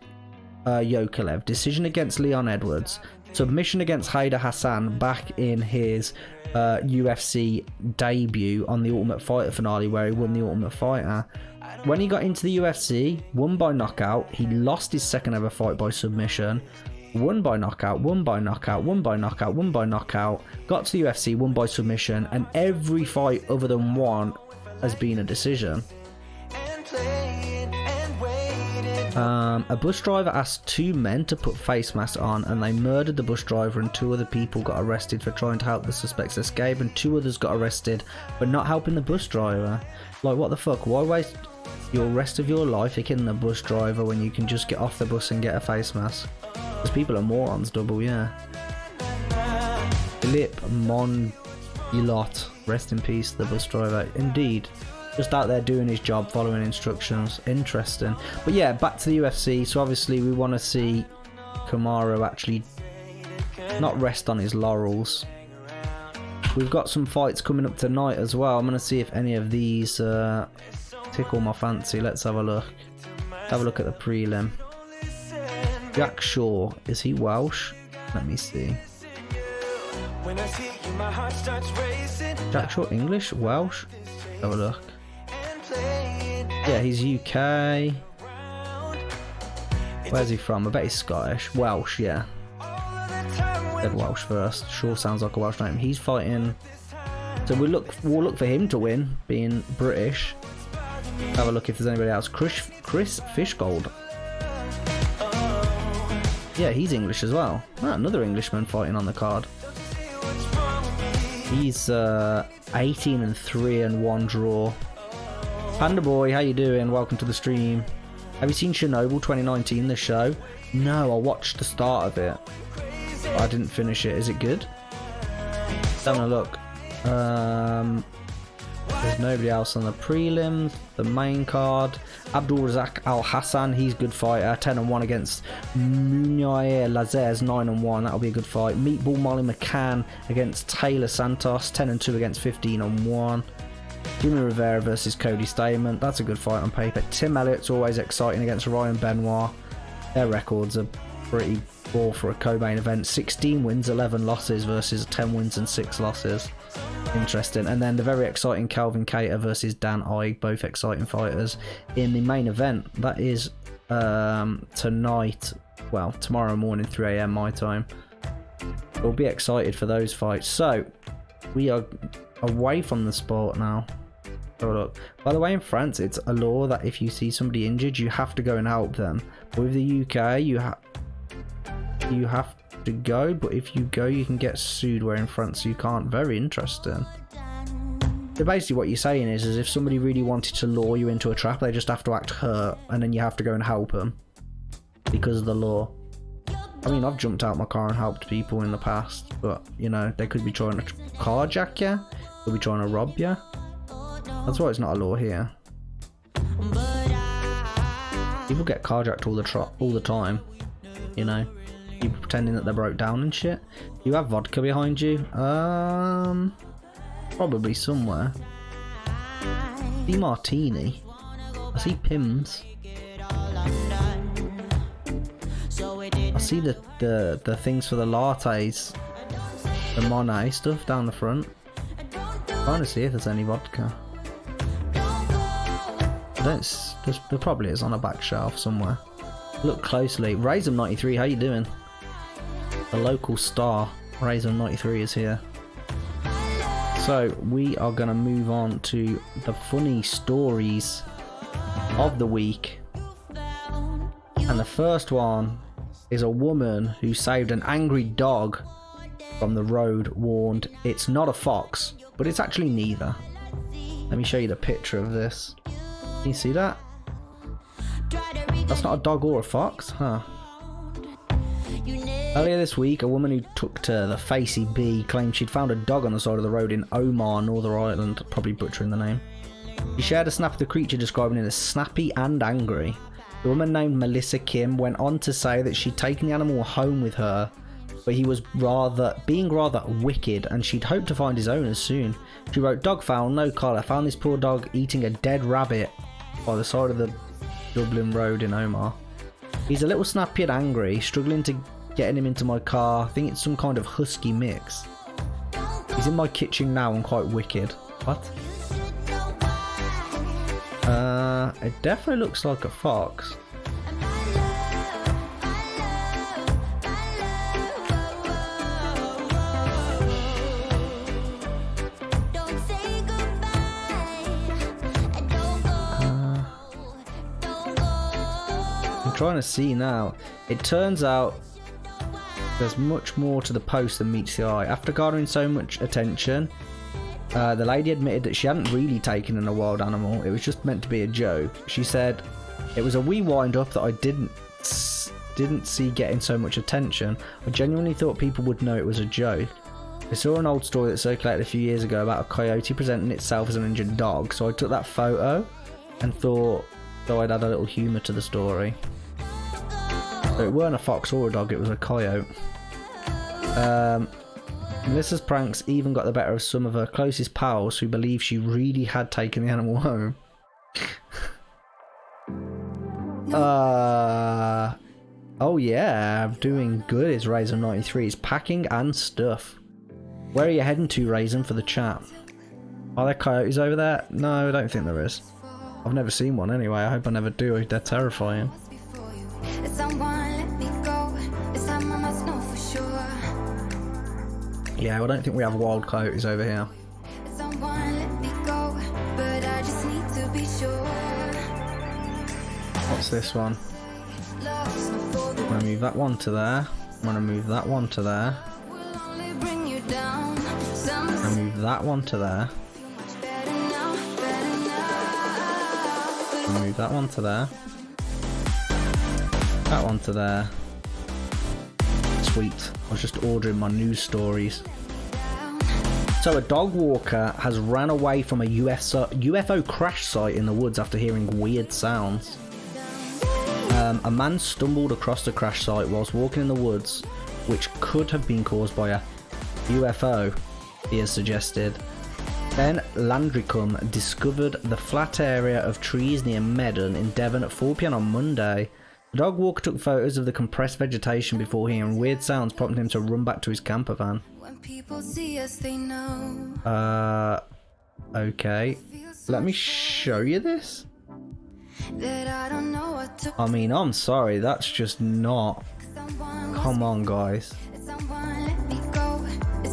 Yokelev, decision against Leon Edwards, submission against Haider Hassan back in his UFC debut on the Ultimate Fighter finale where he won the Ultimate Fighter. When he got into the UFC, won by knockout. He lost his second ever fight by submission, won by knockout, won by knockout, won by knockout, won by knockout, got to the UFC, won by submission, and every fight other than one has been a decision. A bus driver asked 2 men to put face masks on and they murdered the bus driver, and 2 other people got arrested for trying to help the suspects escape, and 2 others got arrested for not helping the bus driver. Like, what the fuck? Why waste your rest of your life picking the bus driver when you can just get off the bus and get a face mask? Because people are morons, double, yeah. Philip Mondilot, rest in peace, the bus driver. Indeed. Just out there doing his job, following instructions. Interesting. But yeah, back to the UFC. So obviously we want to see Kamaru actually not rest on his laurels. We've got some fights coming up tonight as well. I'm going to see if any of these tickle my fancy. Let's have a look. Have a look at the prelim. Jack Shaw. Is he Welsh? Let me see. Jack Shaw English? Welsh? Have a look. Yeah, he's UK. Where's he from? I bet he's Scottish. Welsh, yeah. Said Welsh first. Sure sounds like a Welsh name. He's fighting. So we'll look for him to win, being British. Have a look if there's anybody else. Chris Fishgold. Yeah, he's English as well. Ah, another Englishman fighting on the card. He's 18-3 and 1 draw. Panda Boy, how you doing? Welcome to the stream. Have you seen Chernobyl 2019, the show? No, I watched the start of it. I didn't finish it. Is it good? Having a look. There's nobody else on the prelims. The main card. Abdul Razak Al Hassan, he's a good fighter. 10-1 against Muniair Lazez, 9-1. That'll be a good fight. Meatball Molly McCann against Taylor Santos, 10-2 against 15-1. Jimmy Rivera versus Cody Stamen. That's a good fight on paper. Tim Elliott's always exciting against Ryan Benoit. Their records are pretty poor for a co-main event. 16 wins, 11 losses versus 10 wins and 6 losses. Interesting. And then the very exciting Calvin Cater versus Dan Ige, both exciting fighters in the main event. That is tonight, well, tomorrow morning, 3 a.m. my time. We'll be excited for those fights. So, we are away from the sport now. Oh, look. By the way, in France, it's a law that if you see somebody injured, you have to go and help them. But with the UK, you have to go, but if you go, you can get sued, where in France you can't. Very interesting. So basically what you're saying is if somebody really wanted to lure you into a trap, they just have to act hurt, and then you have to go and help them because of the law. I mean, I've jumped out my car and helped people in the past, but, you know, they could be trying to carjack you, could be trying to rob you. That's why it's not a law here. People get carjacked all the time, you know. People pretending that they're broke down and shit. You have vodka behind you? Probably somewhere. I see martini. I see Pimm's. I see the things for the lattes, the Monet stuff down the front. I'm trying to see if there's any vodka. There probably is on a back shelf somewhere. Look closely. Razor 93, how you doing? The local star, Razor 93, is here. So we are going to move on to the funny stories of the week. And the first one is a woman who saved an angry dog from the road, warned it's not a fox, but it's actually neither. Let me show you the picture of this. Can you see that? That's not a dog or a fox, huh? Earlier this week, a woman who took to the Facey Bee claimed she'd found a dog on the side of the road in Omagh, Northern Ireland, probably butchering the name. She shared a snap of the creature, describing it as snappy and angry. The woman named Melissa Kim went on to say that she'd taken the animal home with her, but he was being rather wicked, and she'd hoped to find his owners soon. She wrote, "Dog found, no collar. Found this poor dog eating a dead rabbit by the side of the Dublin Road in Omagh. He's a little snappy and angry, struggling to getting him into my car. I think it's some kind of husky mix. He's in my kitchen now and quite wicked." What? It definitely looks like a fox. I'm trying to see now. It turns out there's much more to the post than meets the eye. After garnering so much attention, the lady admitted that she hadn't really taken in a wild animal. It was just meant to be a joke. She said, "It was a wee wind up that I didn't see getting so much attention. I genuinely thought people would know it was a joke. I saw an old story that circulated a few years ago about a coyote presenting itself as an injured dog, so I took that photo and thought I'd add a little humour to the story." So it weren't a fox or a dog, it was a coyote. Melissa's pranks even got the better of some of her closest pals, who believe she really had taken the animal home. Oh yeah, I'm doing good, is Razor 93. He's packing and stuff. Where are you heading to, Raisin, for the chat? Are there coyotes over there? No, I don't think there is. I've never seen one anyway. I hope I never do. They're terrifying. Yeah, I don't think we have wild coyotes over here. What's this one? I'm going to move that one to there. I'm going to move that one to there. I'm going to move that one to there. I'm going to move that one to there. That one to there. Sweet. I was just ordering my news stories. So a dog walker has ran away from a UFO crash site in the woods after hearing weird sounds. A man stumbled across the crash site whilst walking in the woods, which could have been caused by a UFO, he has suggested. Ben Landricum discovered the flat area of trees near Meddon in Devon at 4 p.m. on Monday. The dog walker took photos of the compressed vegetation before hearing weird sounds, prompting him to run back to his camper van. People see us, they know. Okay. Let me show you this. That I don't know what to. I mean, I'm sorry, that's just not. Come on, guys.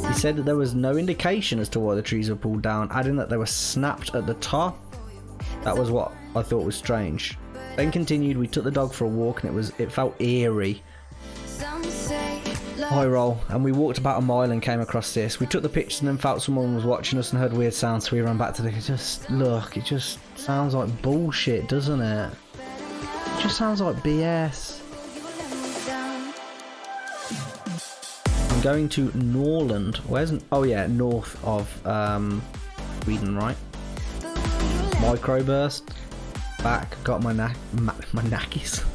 He said that there was no indication as to why the trees were pulled down, adding that they were snapped at the top. That was what I thought was strange. Then continued, we took the dog for a walk and it felt eerie. High roll, and we walked about a mile and came across this. We took the pictures and then felt someone was watching us and heard weird sounds, so we ran back to the... It just sounds like bullshit, doesn't it? It just sounds like BS. I'm going to Norland. Where's... Oh yeah, north of Sweden, right? Microburst. Back. Got my knackies.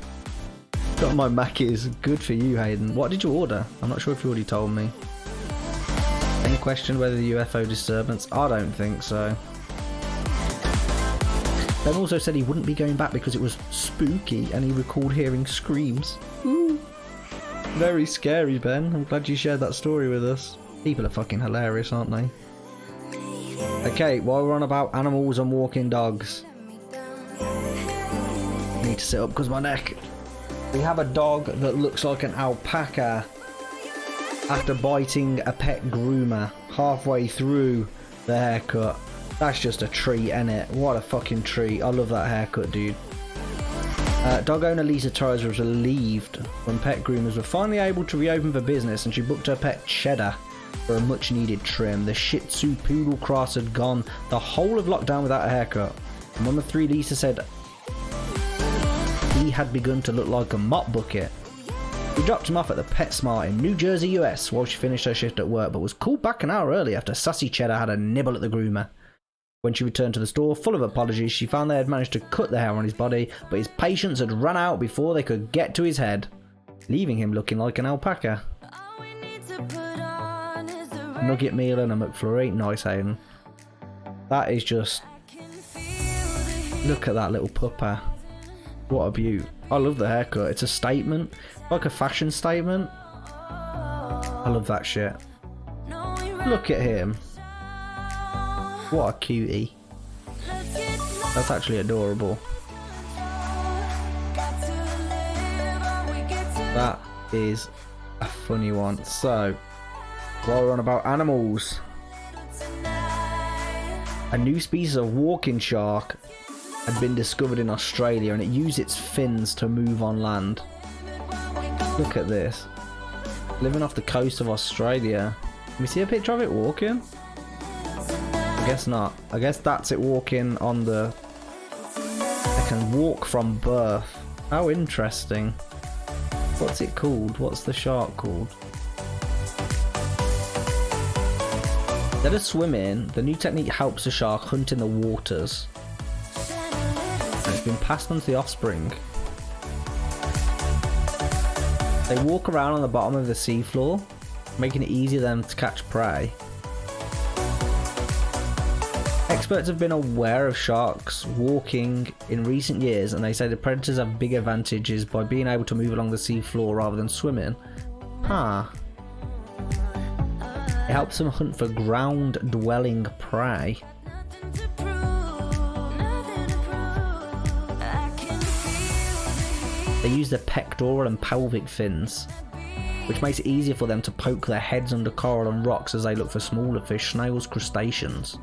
Got my Mackies. Good for you, Hayden. What did you order? I'm not sure if you already told me. Any question whether the UFO disturbance? I don't think so. Ben also said he wouldn't be going back because it was spooky and he recalled hearing screams. Ooh. Very scary, Ben. I'm glad you shared that story with us. People are fucking hilarious, aren't they? Okay, while we're on about animals and walking dogs. I need to sit up because my neck. We have a dog that looks like an alpaca after biting a pet groomer halfway through the haircut. That's just a treat, innit? What a fucking treat. I love that haircut, dude. Dog owner Lisa Torres was relieved when pet groomers were finally able to reopen for business, and she booked her pet Cheddar for a much needed trim. The Shih Tzu poodle cross had gone the whole of lockdown without a haircut, and one of the three, Lisa said, he had begun to look like a mop bucket. We dropped him off at the PetSmart in New Jersey, US while she finished her shift at work, but was called back an hour early after Sassy Cheddar had a nibble at the groomer. When she returned to the store, full of apologies, she found they had managed to cut the hair on his body, but his patience had run out before they could get to his head, leaving him looking like an alpaca. Nugget meal and a McFlurry. Nice, Hayden. That is just... Look at that little pupper. What a beaut. I love the haircut. It's a statement. Like a fashion statement. I love that shit. Look at him. What a cutie. That's actually adorable. That is a funny one. So, while we're on about animals, a new species of walking shark had been discovered in Australia, and it used its fins to move on land. Look at this. Living off the coast of Australia. Can we see a picture of it walking? I guess not. I guess that's it walking on the... They can walk from birth. How interesting. What's it called? What's the shark called? Instead of swimming, the new technique helps the shark hunt in the waters. And it's been passed on to the offspring. They walk around on the bottom of the seafloor, making it easier for them to catch prey. Experts have been aware of sharks walking in recent years, and they say the predators have big advantages by being able to move along the seafloor rather than swimming. Huh. It helps them hunt for ground-dwelling prey. They use their pectoral and pelvic fins, which makes it easier for them to poke their heads under coral and rocks as they look for smaller fish, snails, crustaceans.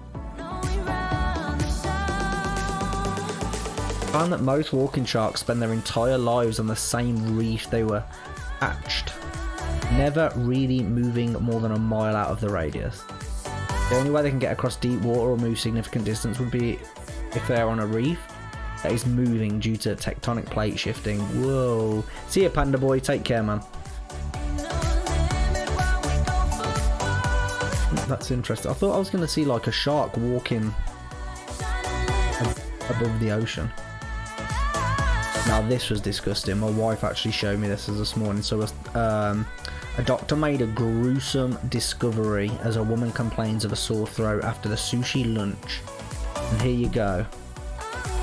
Found that most walking sharks spend their entire lives on the same reef they were hatched, never really moving more than a mile out of the radius. The only way they can get across deep water or move significant distance would be if they're on a reef that is moving due to tectonic plate shifting. Whoa. See ya, Panda Boy. Take care, man. That's interesting. I thought I was going to see like a shark walking above the ocean. Now this was disgusting. My wife actually showed me this this morning. So a doctor made a gruesome discovery as a woman complains of a sore throat after the sushi lunch. And here you go.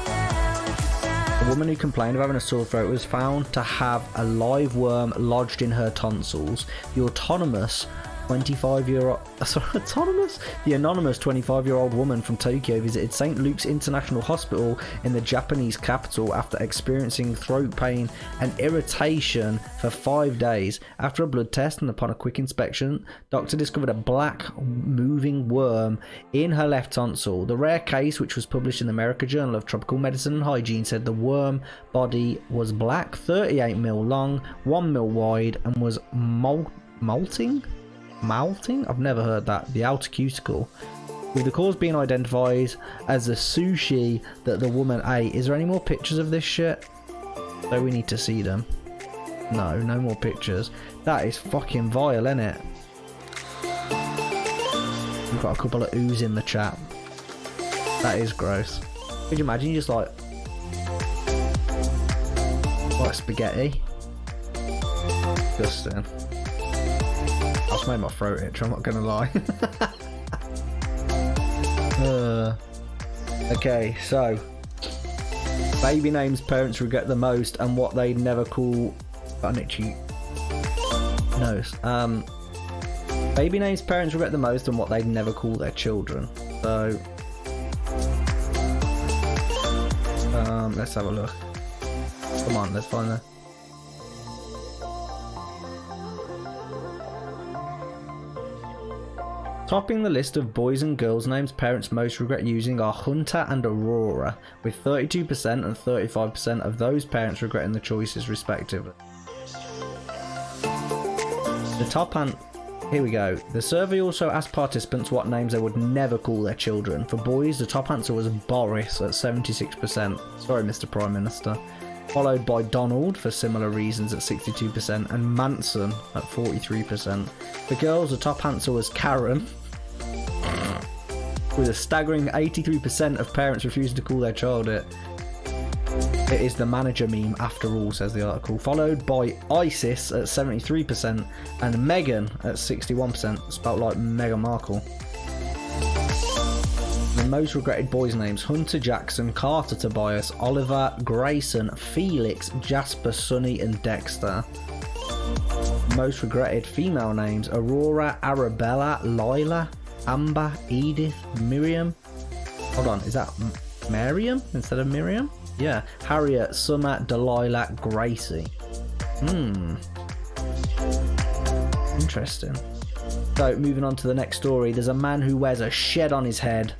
A woman who complained of having a sore throat was found to have a live worm lodged in her tonsils. The autonomous 25-year-old autonomous the anonymous 25-year-old woman from Tokyo visited St. Luke's International Hospital in the Japanese capital after experiencing throat pain and irritation for 5 days. After a blood test and upon a quick inspection, doctor discovered a black moving worm in her left tonsil. The rare case, which was published in the American Journal of Tropical Medicine and Hygiene, said the worm body was black, 38 mil long, 1 mil wide, and was molting? I've never heard that. The outer cuticle, with the cause being identified as the sushi that the woman ate. Is there any more pictures of this shit? So we need to see them. No more pictures. That is fucking vile, isn't it? We've got a couple of oohs in the chat. That is gross. Could you imagine you just like spaghetti? Disgusting. That's made my throat itch, I'm not gonna lie. Okay, so baby names parents regret the most and what they'd never call an itchy nose. Baby names parents regret the most and what they'd never call their children. So let's have a look. Come on, let's find that. Topping the list of boys and girls names parents most regret using are Hunter and Aurora, with 32% and 35% of those parents regretting the choices respectively. The top here we go. The survey also asked participants what names they would never call their children. For boys, the top answer was Boris at 76%. Sorry, Mr. Prime Minister. Followed by Donald for similar reasons at 62% and Manson at 43%. For girls, the top answer was Karen, with a staggering 83% of parents refusing to call their child it. It is the manager meme after all, says the article. Followed by Isis at 73% and Megan at 61%, spelt like Meghan Markle. The most regretted boys' names: Hunter Jackson, Carter Tobias, Oliver, Grayson, Felix, Jasper, Sonny, and Dexter. Most regretted female names: Aurora, Arabella, Lila, Amber, Edith, Miriam. Hold on, is that Miriam instead of Miriam? Yeah. Harriet, Summer, Delilah, Gracie. Interesting. So moving on to the next story, there's a man who wears a shed on his head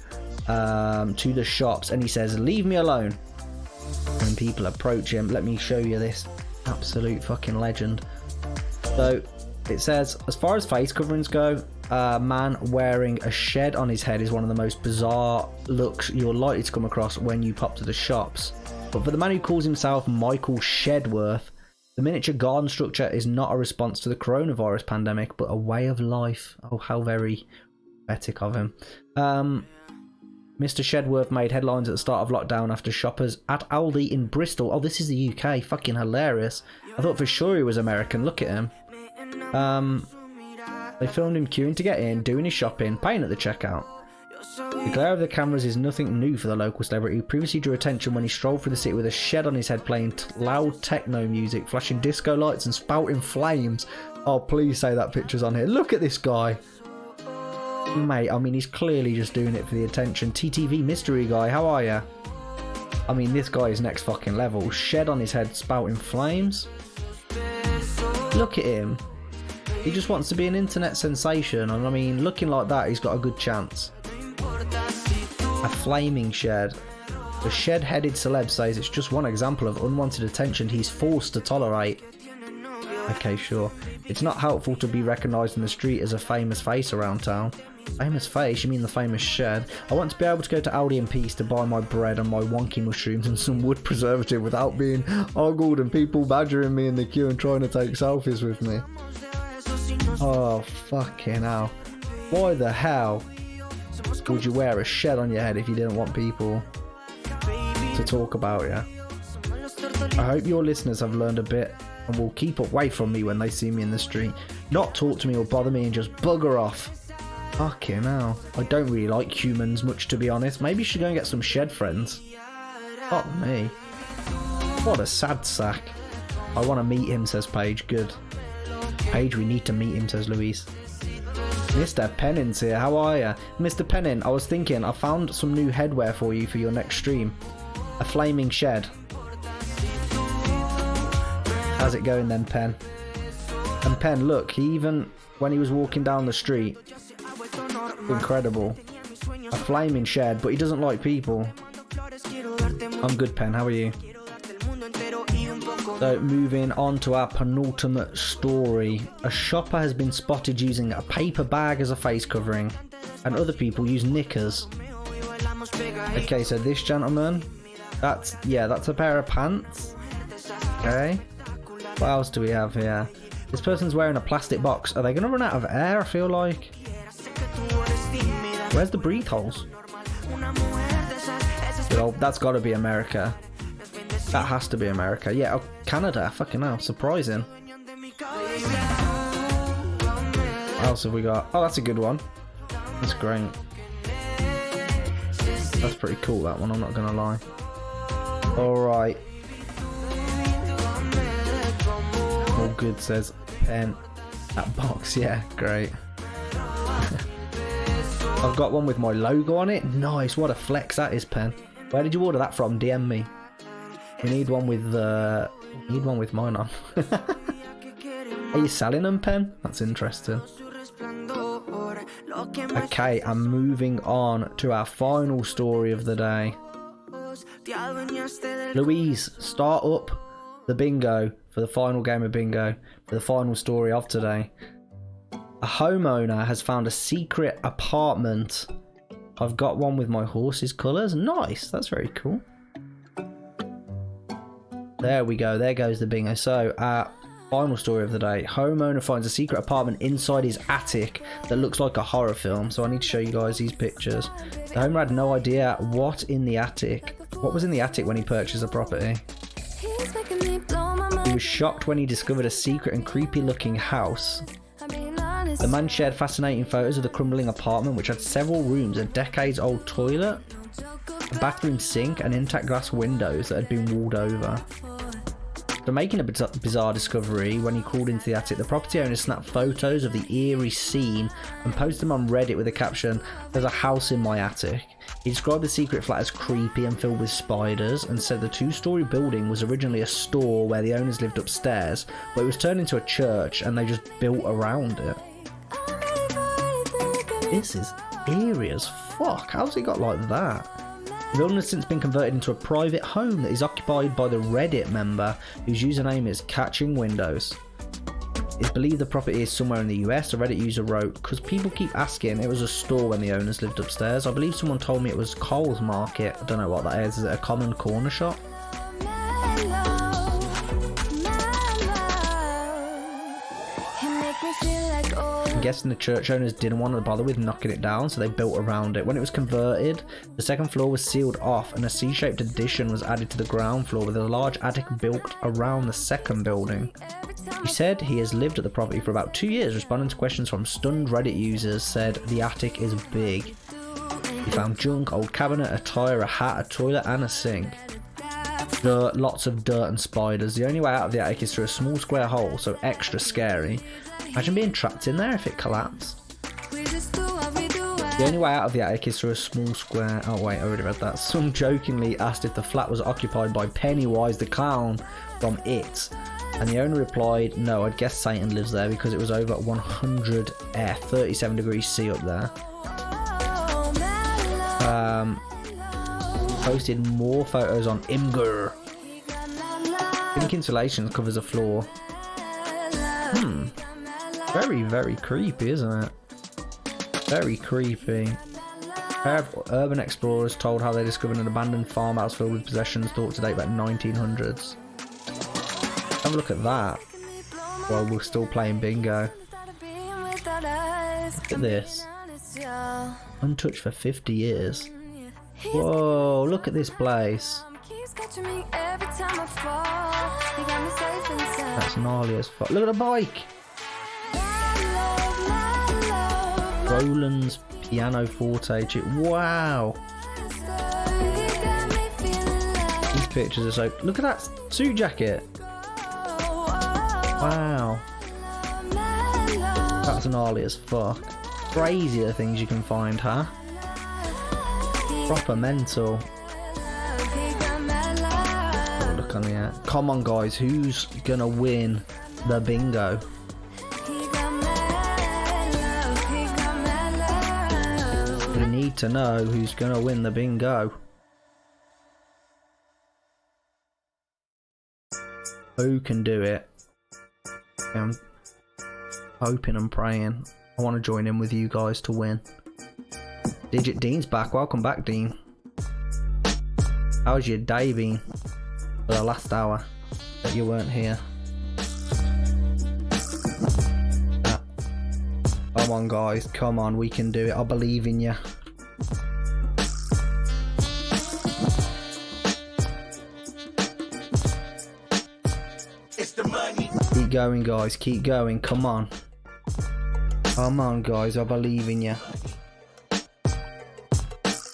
to the shops and he says, "Leave me alone." When people approach him, let me show you this absolute fucking legend. So it says, as far as face coverings go, a man wearing a shed on his head is one of the most bizarre looks you're likely to come across when you pop to the shops. But for the man who calls himself Michael Shedworth, the miniature garden structure is not a response to the coronavirus pandemic, but a way of life. Oh, how very pathetic of him. Mr. Shedworth made headlines at the start of lockdown after shoppers at Aldi in Bristol. Oh, this is the UK. Fucking hilarious. I thought for sure he was American. Look at him. They filmed him queuing to get in, doing his shopping, paying at the checkout. The glare of the cameras is nothing new for the local celebrity, who previously drew attention when he strolled through the city with a shed on his head playing loud techno music, flashing disco lights and spouting flames. Oh, please say that picture's on here. Look at this guy. Mate, I mean, he's clearly just doing it for the attention. TTV mystery guy, how are ya? I mean, this guy is next fucking level. Shed on his head spouting flames. Look at him. He just wants to be an internet sensation, and I mean, looking like that, he's got a good chance. A flaming shed. The shed-headed celeb says it's just one example of unwanted attention he's forced to tolerate. Okay, sure. It's not helpful to be recognised in the street as a famous face around town. Famous face? You mean the famous shed? I want to be able to go to Aldi in peace to buy my bread and my wonky mushrooms and some wood preservative without being ogled and people badgering me in the queue and trying to take selfies with me. Oh, fucking hell. Why the hell would you wear a shed on your head if you didn't want people to talk about you? I hope your listeners have learned a bit and will keep away from me when they see me in the street. Not talk to me or bother me and just bugger off. Fucking hell. I don't really like humans much, to be honest. Maybe you should go and get some shed friends. Fuck me. What a sad sack. I want to meet him, says Paige. Good. Paige, we need to meet him, says Louise. Mr. Pennant's here. How are you? Mr. Pennant, I was thinking I found some new headwear for you for your next stream. A flaming shed. How's it going then, Penn? And Penn, look, he even, when he was walking down the street, incredible. A flaming shed, but he doesn't like people. I'm good, Penn. How are you? So, moving on to our penultimate story. A shopper has been spotted using a paper bag as a face covering, and other people use knickers. Okay, so this gentleman, that's a pair of pants. Okay. What else do we have here? This person's wearing a plastic box. Are they going to run out of air, I feel like? Where's the breathe holes? Well, that's got to be America. That has to be America. Yeah, oh, Canada. Fucking hell. Surprising. What else have we got? Oh, that's a good one. That's great. That's pretty cool, that one. I'm not going to lie. Alright. All good, says Pen. That box, yeah, great. I've got one with my logo on it. Nice, what a flex that is, Pen. Where did you order that from? DM me. We need one with mine on. Are you selling them, Pen? That's interesting. Okay, I'm moving on to our final story of the day. Louise, start up the bingo for the final game of bingo, for the final story of today. A homeowner has found a secret apartment. I've got one with my horse's colours. Nice, that's very cool. There we go, there goes the bingo. So, final story of the day. Homeowner finds a secret apartment inside his attic that looks like a horror film. So I need to show you guys these pictures. The homeowner had no idea what was in the attic when he purchased the property. He was shocked when he discovered a secret and creepy looking house. The man shared fascinating photos of the crumbling apartment, which had several rooms, a decades old toilet, a bathroom sink, and intact glass windows that had been walled over. After making a bizarre discovery when he crawled into the attic, the property owner snapped photos of the eerie scene and posted them on Reddit with the caption, "There's a house in my attic." He described the secret flat as creepy and filled with spiders, and said the two-story building was originally a store where the owners lived upstairs, but it was turned into a church and they just built around it. This is eerie as fuck. How's it got like that? The building has since been converted into a private home that is occupied by the Reddit member whose username is Catching Windows. It's believed the property is somewhere in the US. A Reddit user wrote, "Because people keep asking, it was a store when the owners lived upstairs. I believe someone told me it was Coles Market." I don't know what that is. Is it a common corner shop? I'm guessing the church owners didn't want to bother with knocking it down, so they built around it. When it was converted, the second floor was sealed off and a C-shaped addition was added to the ground floor with a large attic built around the second building. He said he has lived at the property for about 2 years, responding to questions from stunned Reddit users. Said the attic is big. He found junk, old cabinet, a tire, a hat, a toilet and a sink. Dirt, lots of dirt and spiders. The only way out of the attic is through a small square hole, so extra scary. Imagine being trapped in there if it collapsed. The only way out of the attic is through a small square... Oh wait, I already read that. Some jokingly asked if the flat was occupied by Pennywise the Clown from It. And the owner replied, "No, I'd guess Satan lives there because it was over 100 F, 37 degrees C up there." Posted more photos on Imgur. Pink insulation covers the floor. Very, very creepy, isn't it? Very creepy. A pair of urban explorers told how they discovered an abandoned farmhouse filled with possessions thought to date about 1900s. Have a look at that while we're still playing bingo. Look at this. Untouched for 50 years. Whoa, look at this place. That's gnarly as fuck. Look at the bike. Roland's pianoforte. Wow. These pictures are so... Look at that suit jacket. Wow. That's gnarly as fuck. Crazy the things you can find, huh? Proper mental. Oh, look on here. Come on, guys. Who's gonna win the bingo? We need to know who's gonna win the bingo. Who can do it? I'm hoping and praying. I want to join in with you guys to win. Digit Dean's back. Welcome back, Dean. How's your day been for the last hour that you weren't here? Come on, guys. Come on. We can do it. I believe in you. Keep going, guys. Keep going. Come on. Come on, guys. I believe in you.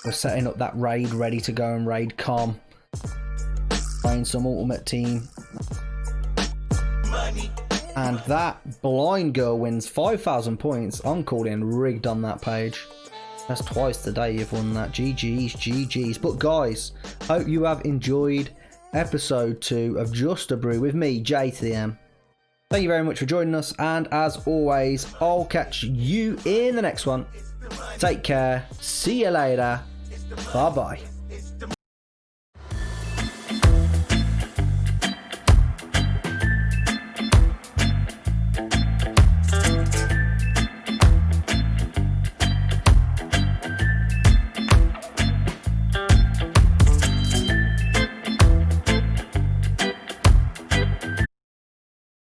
We're setting up that raid, ready to go and raid Com. Playing some Ultimate Team. And that blind girl wins 5,000 points. I'm calling rigged on that page. That's twice today you've won that. GG's, GG's. But guys, hope you have enjoyed episode 2 of Just a Brew with me, J to the M. Thank you very much for joining us, and as always, I'll catch you in the next one. Take care. See you later. Bye bye.